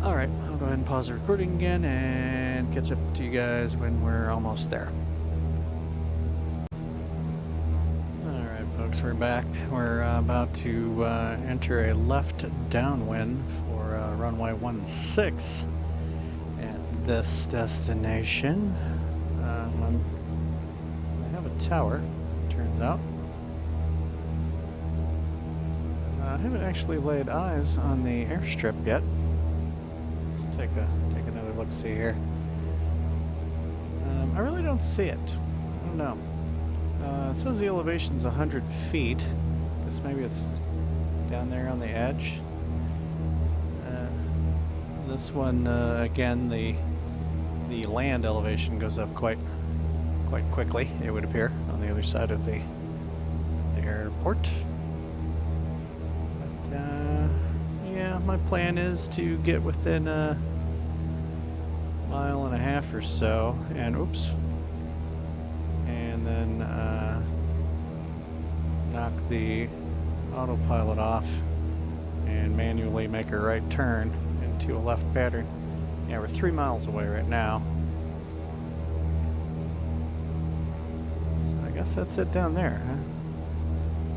All right, I'll go ahead and pause the recording again and catch up to you guys when we're almost there. All right, folks, we're back. We're about to enter a left downwind for runway 16. This destination. I have a tower, turns out. I haven't actually laid eyes on the airstrip yet. Let's take another look-see here. I really don't see it. I don't know. It says the elevation's 100 feet. Guess maybe it's down there on the edge. This one, again, the land elevation goes up quite quickly, it would appear, on the other side of the airport. But yeah, my plan is to get within a mile and a half or so, and oops, and then knock the autopilot off and manually make a right turn into a left pattern. Yeah, we're 3 miles away right now. So I guess that's it down there, huh?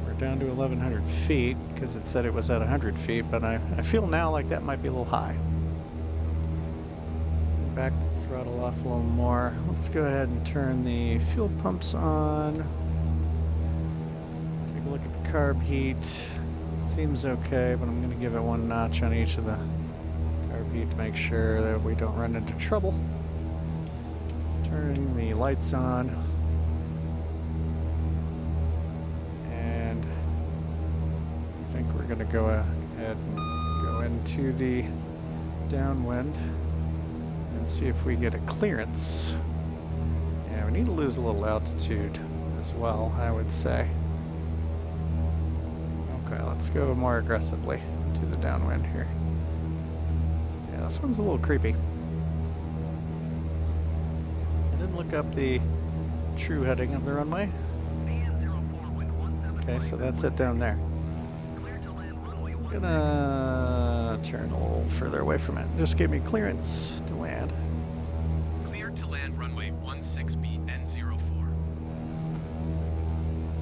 We're down to 1,100 feet because it said it was at 100 feet, but I feel now like that might be a little high. Back the throttle off a little more. Let's go ahead and turn the fuel pumps on. Take a look at the carb heat. Seems okay, but I'm going to give it one notch on each of the to make sure that we don't run into trouble. Turning the lights on. And I think we're going to go ahead and go into the downwind and see if we get a clearance. Yeah, we need to lose a little altitude as well, I would say. Okay, let's go more aggressively to the downwind here. This one's a little creepy. I didn't look up the true heading of the runway. Okay, so that's it down there. I'm gonna turn a little further away from it. Just gave me clearance to land. Cleared to land runway 16BN04.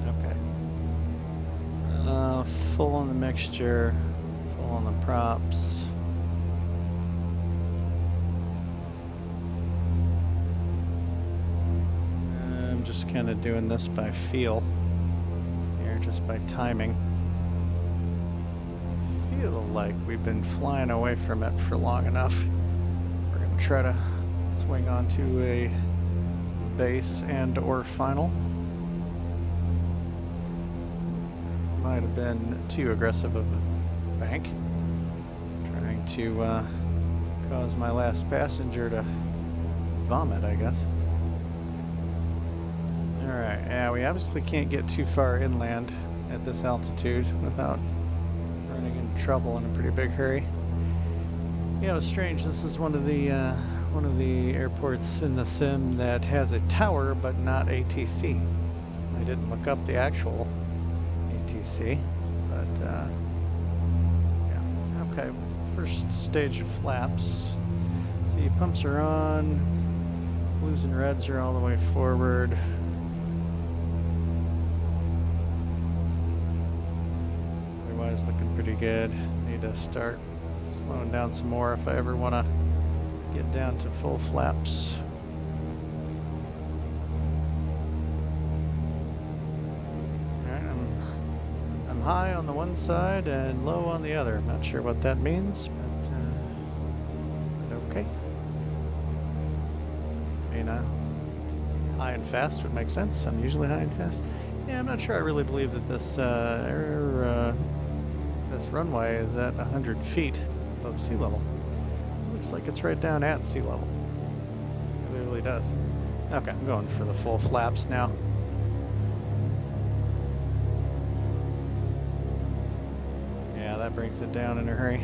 Okay. Full on the mixture, full on the props. kind of doing this by feel here, just by timing. I feel like we've been flying away from it for long enough. We're going to try to swing onto a base and or final. Might have been too aggressive of a bank. Trying to cause my last passenger to vomit, I guess. Alright, yeah, we obviously can't get too far inland at this altitude without running into trouble in a pretty big hurry. Yeah, it was strange. This is one of the airports in the sim that has a tower but not ATC. I didn't look up the actual ATC, but yeah. Okay, first stage of flaps. See, pumps are on. Blues and reds are all the way forward. Otherwise, looking pretty good. Need to start slowing down some more if I ever want to get down to full flaps. Alright, I'm high on the one side and low on the other. I'm not sure what that means, but okay. You know, high and fast would make sense. I'm usually high and fast. Yeah, I'm not sure I really believe that this this runway is at 100 feet above sea level. Looks like it's right down at sea level. It really does. Okay, I'm going for the full flaps now. Yeah, that brings it down in a hurry.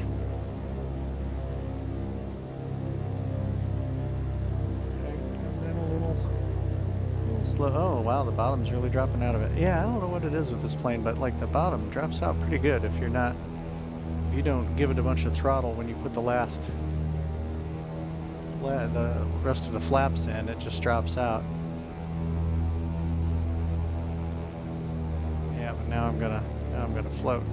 Slow. Oh wow, the bottom's really dropping out of it. Yeah, I don't know what it is with this plane, but like the bottom drops out pretty good if you don't give it a bunch of throttle when you put the rest of the flaps in. It just drops out. Yeah, but now I'm gonna float.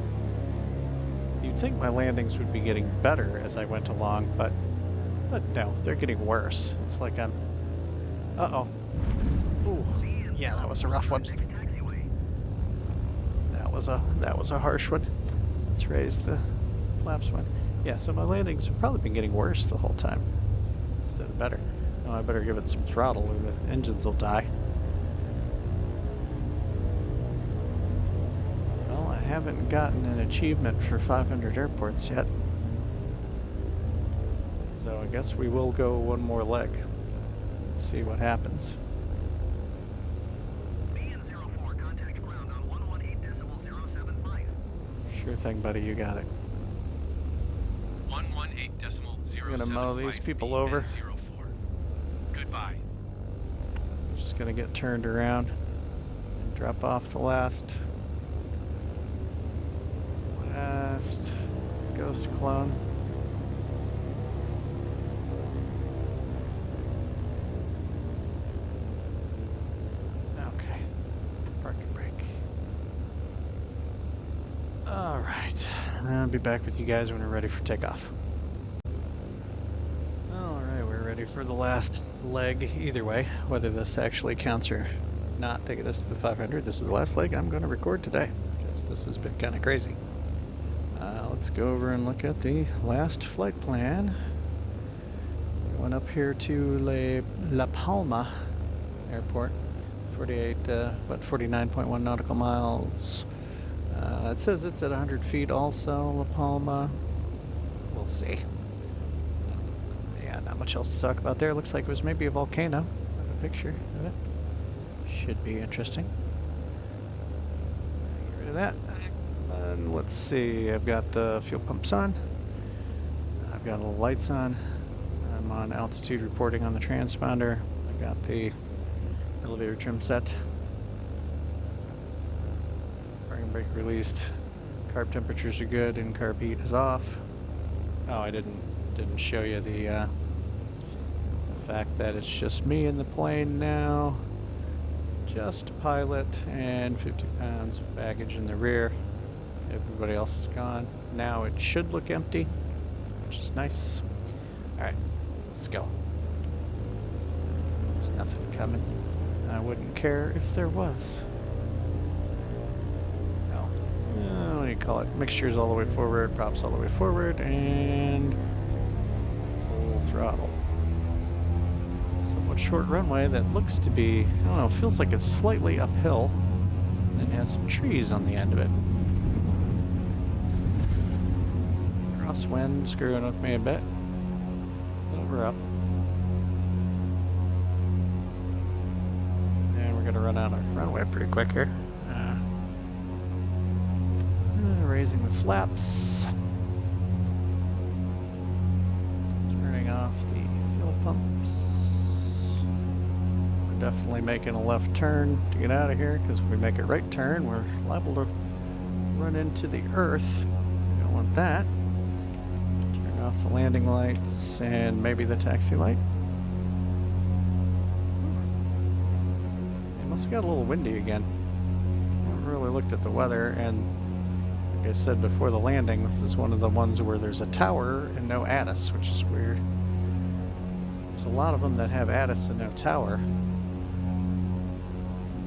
You'd think my landings would be getting better as I went along, but no, they're getting worse. It's like I'm. Uh-oh. Ooh, yeah, that was a rough one. That was a harsh one. Let's raise the flaps one. Yeah, so my landings have probably been getting worse the whole time instead of better. Oh, I better give it some throttle or the engines will die. Well, I haven't gotten an achievement for 500 airports yet. So I guess we will go one more leg. Let's see what happens. Sure thing, buddy, you got it. 118.075. I'm gonna mow these people over. 04. Goodbye. I'm just gonna get turned around and drop off the last ghost clone. Okay, park and brake. All right, I'll be back with you guys when we're ready for takeoff. All right, we're ready for the last leg either way, whether this actually counts or not to get us to the 500. This is the last leg I'm going to record today because this has been kind of crazy. Let's go over and look at the last flight plan. We went up here to La Palma Airport, 49.1 nautical miles. It says it's at 100 feet also, La Palma. We'll see. Yeah, not much else to talk about there. Looks like it was maybe a volcano. I have a picture of it. Should be interesting. Get rid of that. And let's see, I've got fuel pumps on. I've got all the lights on. I'm on altitude reporting on the transponder. I've got the elevator trim set. Parking brake released. Carb temperatures are good and carb heat is off. Oh, I didn't show you the fact that it's just me in the plane now. Just a pilot and 50 pounds of baggage in the rear. Everybody else is gone. Now it should look empty, which is nice. All right, let's go. There's nothing coming. I wouldn't care if there was. No. What do you call it? Mixtures all the way forward, props all the way forward, and full throttle. Somewhat short runway that looks to be, I don't know, feels like it's slightly uphill and has some trees on the end of it. Crosswind screwing with me a bit. Over up. And we're gonna run out of runway pretty quick here. Raising the flaps. Turning off the fuel pumps. We're definitely making a left turn to get out of here, because if we make a right turn, we're liable to run into the earth. We don't want that. Turn off the landing lights and maybe the taxi light. It must have got a little windy again. I haven't really looked at the weather, and like I said before the landing, this is one of the ones where there's a tower and no ATIS, which is weird. There's a lot of them that have ATIS and no tower,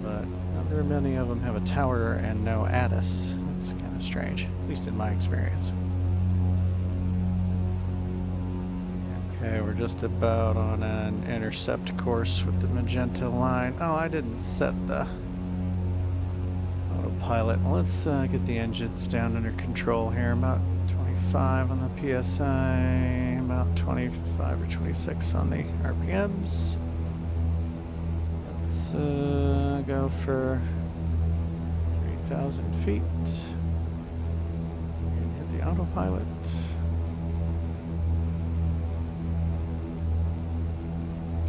but not very many of them have a tower and no ATIS. That's kind of strange, at least in my experience. Okay, we're just about on an intercept course with the magenta line. Oh, I didn't set the autopilot. Well, let's get the engines down under control here. About 25 on the PSI, about 25 or 26 on the RPMs. Let's go for 3,000 feet. And hit the autopilot.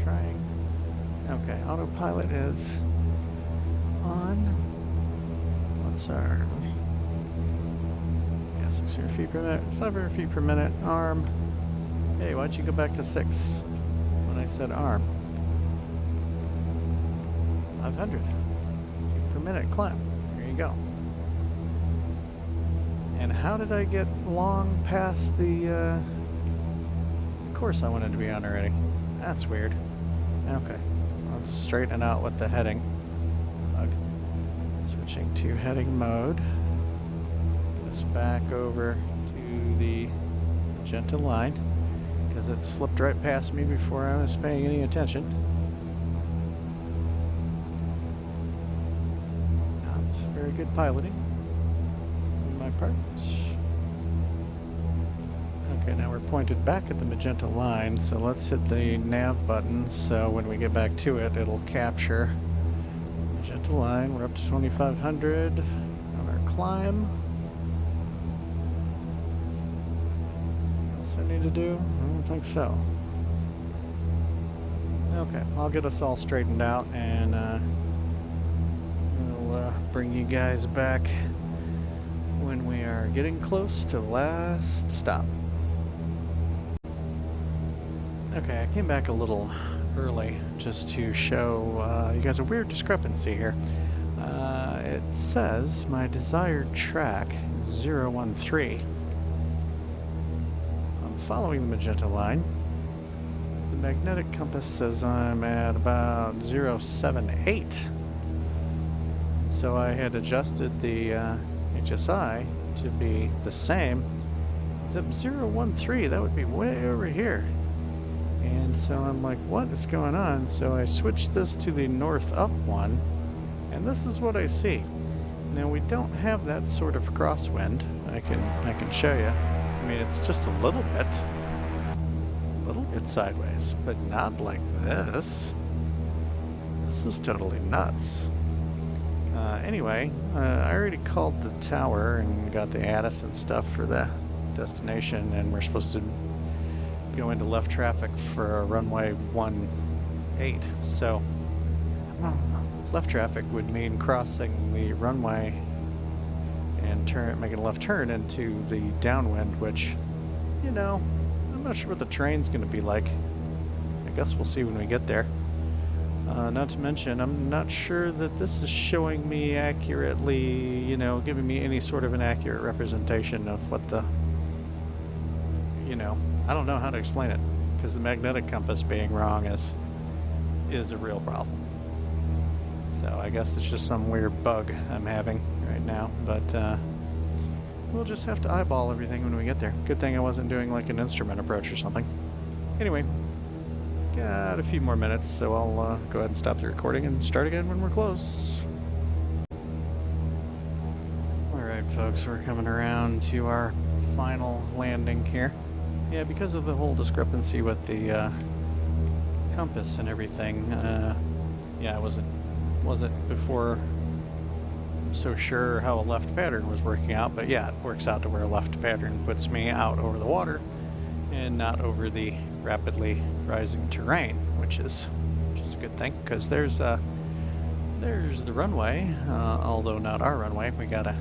Trying. Okay, autopilot is on. What's our... Yeah, 600 feet per minute, 500 feet per minute, arm. Hey, why'd you go back to 6 when I said arm? 500 feet per minute climb. There you go. And how did I get long past the course I wanted to be on already? That's weird. Okay, let's straighten out with the heading. Switching to heading mode. Get us back over to the magenta line, because it slipped right past me before I was paying any attention. Not very good piloting on my part. Okay, now we're pointed back at the magenta line, so let's hit the nav button, so when we get back to it, it'll capture magenta line. We're up to 2,500 on our climb. Anything else I need to do? I don't think so. Okay, I'll get us all straightened out, and we'll bring you guys back when we are getting close to the last stop. Okay, I came back a little early just to show you guys a weird discrepancy here. It says my desired track is 013. I'm following the magenta line. The magnetic compass says I'm at about 078. So I had adjusted the HSI to be the same. Except 013, that would be way over here. And so I'm like, what is going on? So I switched this to the north up one, and this is what I see. Now we don't have that sort of crosswind. I can show you. I mean, it's just a little bit sideways, but not like this. This is totally nuts. Anyway, I already called the tower and got the ATIS and stuff for the destination, and we're supposed to go into left traffic for runway 18. So left traffic would mean crossing the runway and making a left turn into the downwind, which, you know, I'm not sure what the terrain's going to be like. I guess we'll see when we get there. Not to mention, I'm not sure that this is showing me accurately, you know, giving me any sort of an accurate representation of what the, you know, I don't know how to explain it, because the magnetic compass being wrong is a real problem. So I guess it's just some weird bug I'm having right now, but we'll just have to eyeball everything when we get there. Good thing I wasn't doing like an instrument approach or something. Anyway, got a few more minutes, so I'll go ahead and stop the recording and start again when we're close. Alright folks, we're coming around to our final landing here. Yeah, because of the whole discrepancy with the compass and everything, yeah, I wasn't before so sure how a left pattern was working out, but yeah, it works out to where a left pattern puts me out over the water and not over the rapidly rising terrain, which is a good thing, because there's the runway, although not our runway. We gotta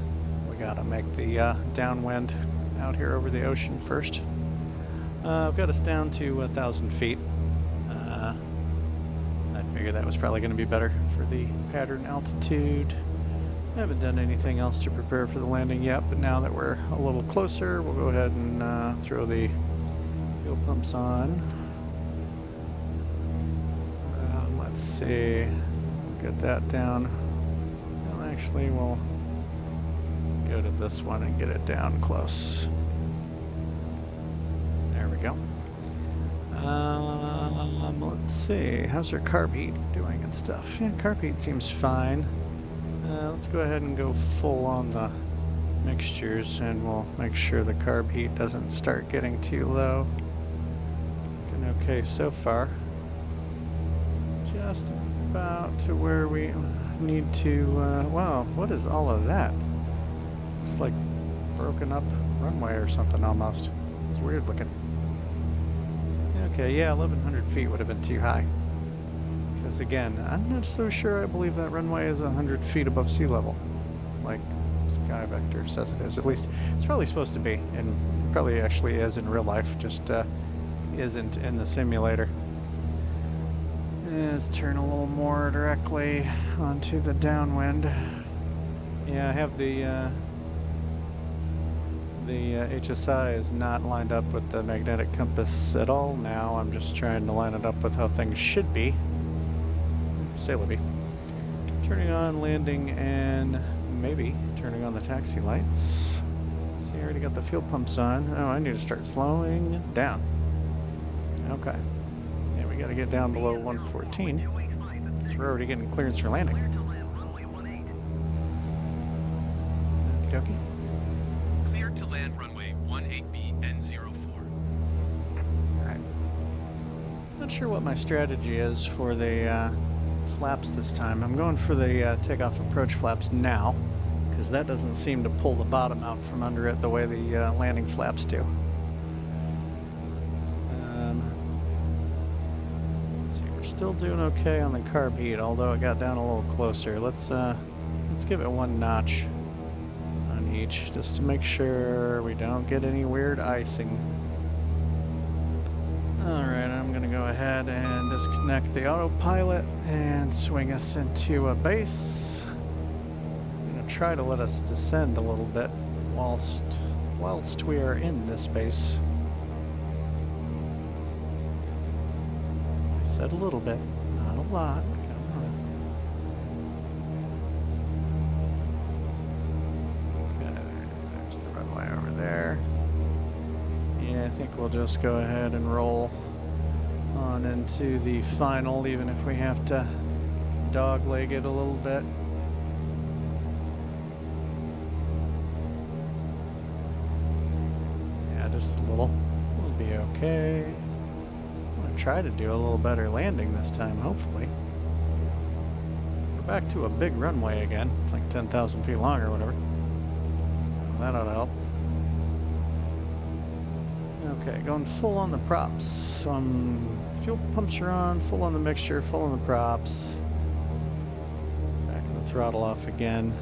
make the downwind out here over the ocean first. I've got us down to 1,000 feet. I figured that was probably going to be better for the pattern altitude. I haven't done anything else to prepare for the landing yet, but now that we're a little closer, we'll go ahead and throw the fuel pumps on. Let's see, get that down. Well, actually, we'll go to this one and get it down close. There we go. Let's see, how's our carb heat doing and stuff? Yeah, carb heat seems fine. Let's go ahead and go full on the mixtures, and we'll make sure the carb heat doesn't start getting too low. Looking okay so far. Just about to where we need to, wow, what is all of that? It's like broken up runway or something almost. It's weird looking. Okay, yeah, 1,100 feet would have been too high. Because again, I'm not so sure I believe that runway is 100 feet above sea level, like Sky Vector says it is. At least it's probably supposed to be, and probably actually is in real life, just isn't in the simulator. Let's turn a little more directly onto the downwind. Yeah, I have the HSI is not lined up with the magnetic compass at all now. I'm just trying to line it up with how things should be. Sailor bee. Turning on landing and maybe turning on the taxi lights. See, I already got the fuel pumps on. Oh, I need to start slowing down. Okay. Yeah, we got to get down below 114. So we're already getting clearance for landing. Okie dokie. Clear to land runway 18B N04. Alright. Not sure what my strategy is for the flaps this time. I'm going for the takeoff approach flaps now, because that doesn't seem to pull the bottom out from under it the way the landing flaps do. Let's see, we're still doing okay on the carb heat, although it got down a little closer. Let's give it one notch on each, just to make sure we don't get any weird icing. Alright, I'm going to go ahead and disconnect the autopilot and swing us into a base. I'm going to try to let us descend a little bit whilst we are in this base. I said a little bit, not a lot. Come on. Okay, there's the runway over there. Yeah, I think we'll just go ahead and roll on into the final, even if we have to dogleg it a little bit. Yeah, just a little. We'll be okay. I'm gonna try to do a little better landing this time, hopefully. We're back to a big runway again. It's like 10,000 feet long or whatever. So that ought to help. Okay, going full on the props. Fuel pumps are on, full on the mixture, full on the props. Backing the throttle off again.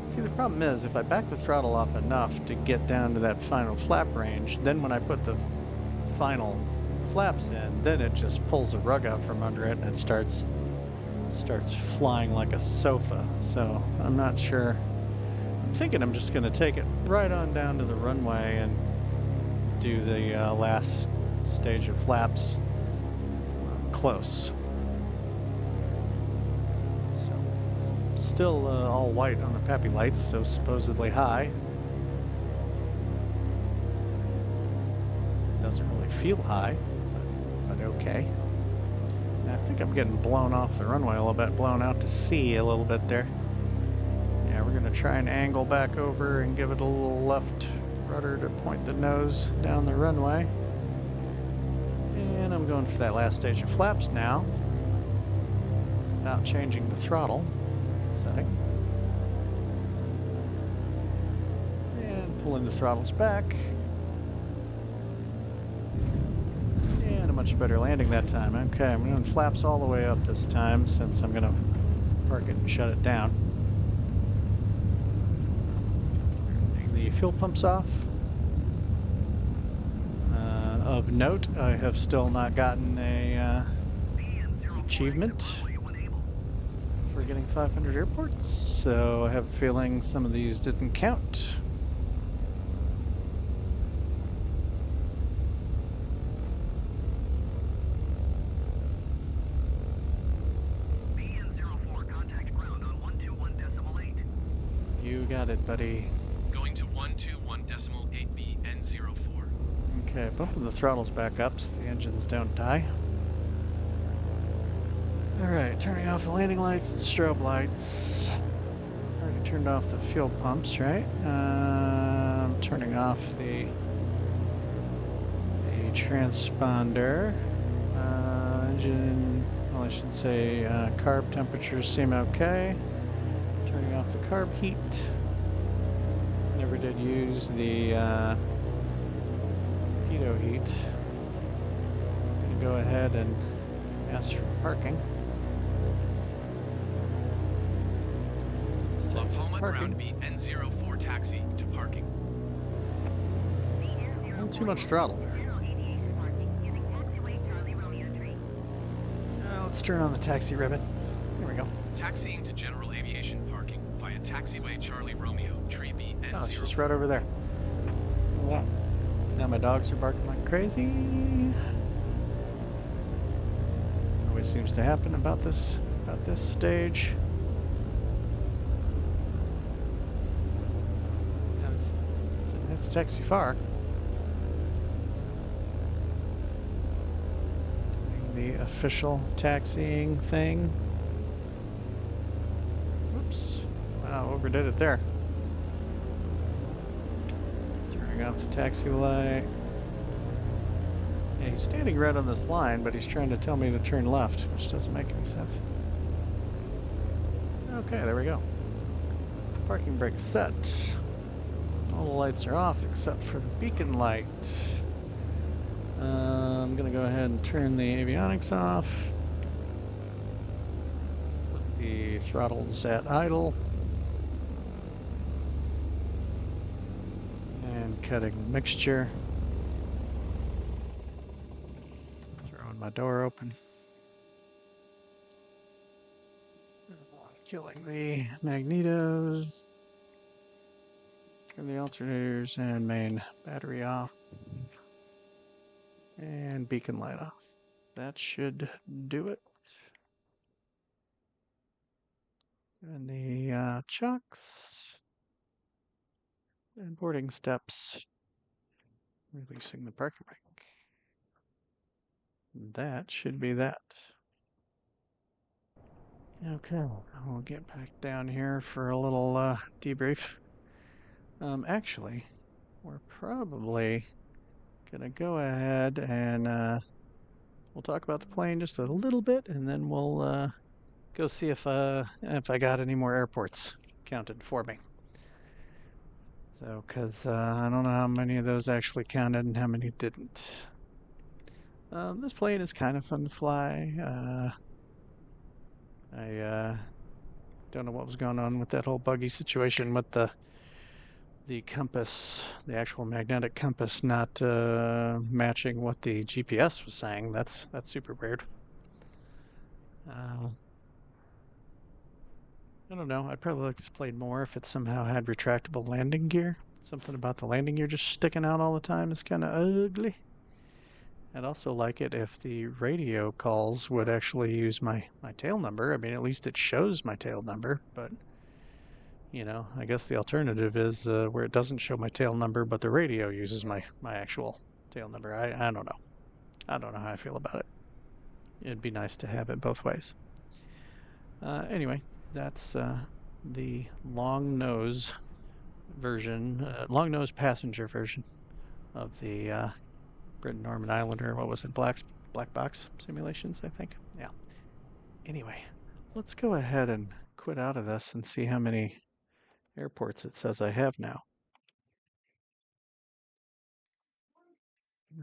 See, the problem is, if I back the throttle off enough to get down to that final flap range, then when I put the final flaps in, then it just pulls the rug out from under it and it starts flying like a sofa. So I'm not sure. I'm thinking I'm just going to take it right on down to the runway and do the last stage of flaps close. Still all white on the PAPI lights, so supposedly high. Doesn't really feel high, but okay. And I think I'm getting blown off the runway a little bit, blown out to sea a little bit there. Yeah, we're gonna try and angle back over and give it a little left rudder to point the nose down the runway. And I'm going for that last stage of flaps now, without changing the throttle setting. And pulling the throttles back. And a much better landing that time. Okay, I'm doing flaps all the way up this time since I'm gonna park it and shut it down. Turning the fuel pumps off. Of note, I have still not gotten a achievement for getting 500 airports, so I have a feeling some of these didn't count. You got it, buddy. Going to 121.8B N04. Okay, bumping the throttles back up so the engines don't die. Alright, turning off the landing lights and strobe lights. Already turned off the fuel pumps, right? Turning off the transponder. Engine, well, I should say carb temperatures seem okay. Turning off the carb heat. Never did use the pitot heat. Gonna go ahead and ask for parking. La Palma ground B N04 taxi to parking. Too much throttle there. Let's turn on the taxi ribbon. There we go. Taxiing to general aviation parking via taxiway Charlie Romeo, tree B N04. Oh, it's just right over there. Yeah. Now my dogs are barking like crazy. Always seems to happen about this stage. Didn't have to taxi far. Doing the official taxiing thing. Whoops. Wow, overdid it there. Turning off the taxi light. Yeah, he's standing right on this line, but he's trying to tell me to turn left, which doesn't make any sense. Okay, there we go. Parking brake set. All the lights are off except for the beacon light. I'm gonna go ahead and turn the avionics off. Put the throttles at idle. And cutting the mixture. Throwing my door open. Killing the magnetos. Turn the alternators and main battery off. And beacon light off. That should do it. And the chocks. And boarding steps. Releasing the parking brake. That should be that. Okay, we'll get back down here for a little debrief. Actually, we're probably gonna go ahead and we'll talk about the plane just a little bit, and then we'll go see if I got any more airports counted for me. So, because I don't know how many of those actually counted and how many didn't. This plane is kind of fun to fly. I don't know what was going on with that whole buggy situation with the compass, the actual magnetic compass, not matching what the GPS was saying. That's super weird. I don't know. I'd probably like this plane more if it somehow had retractable landing gear. Something about the landing gear just sticking out all the time is kind of ugly. I'd also like it if the radio calls would actually use my tail number. I mean, at least it shows my tail number, but I guess the alternative is where it doesn't show my tail number, but the radio uses my actual tail number. I don't know. I don't know how I feel about it. It'd be nice to have it both ways. Anyway, that's the long nose version, long nose passenger version of the Britain Norman Islander. What was it? Black box simulations, I think. Yeah. Anyway, let's go ahead and quit out of this and see how many airports it says I have now.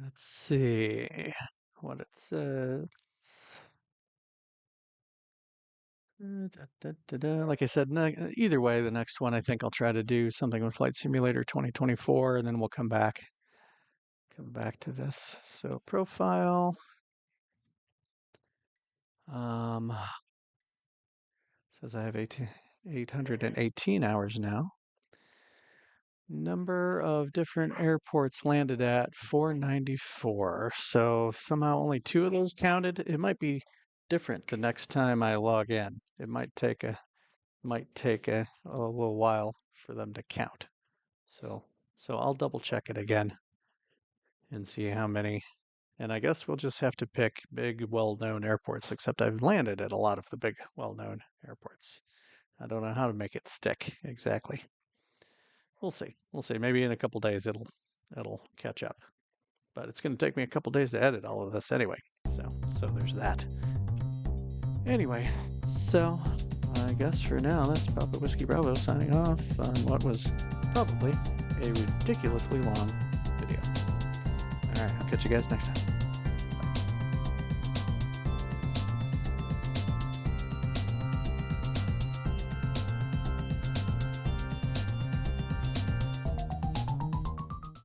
Let's see what it says. Like I said, either way, the next one I think I'll try to do something with Flight Simulator 2024, and then we'll come back to this. So profile. Says I have 818 hours now. Number of different airports landed at 494. So somehow only 2 of those counted. It might be different the next time I log in. It might take a little while for them to count. So I'll double check it again and see how many. And I guess we'll just have to pick big, well-known airports, except I've landed at a lot of the big, well-known airports. I don't know how to make it stick exactly. We'll see. Maybe in a couple days it'll catch up. But it's going to take me a couple days to edit all of this anyway. So there's that. Anyway, so I guess for now that's Papa Whiskey Bravo signing off on what was probably a ridiculously long video. All right, I'll catch you guys next time.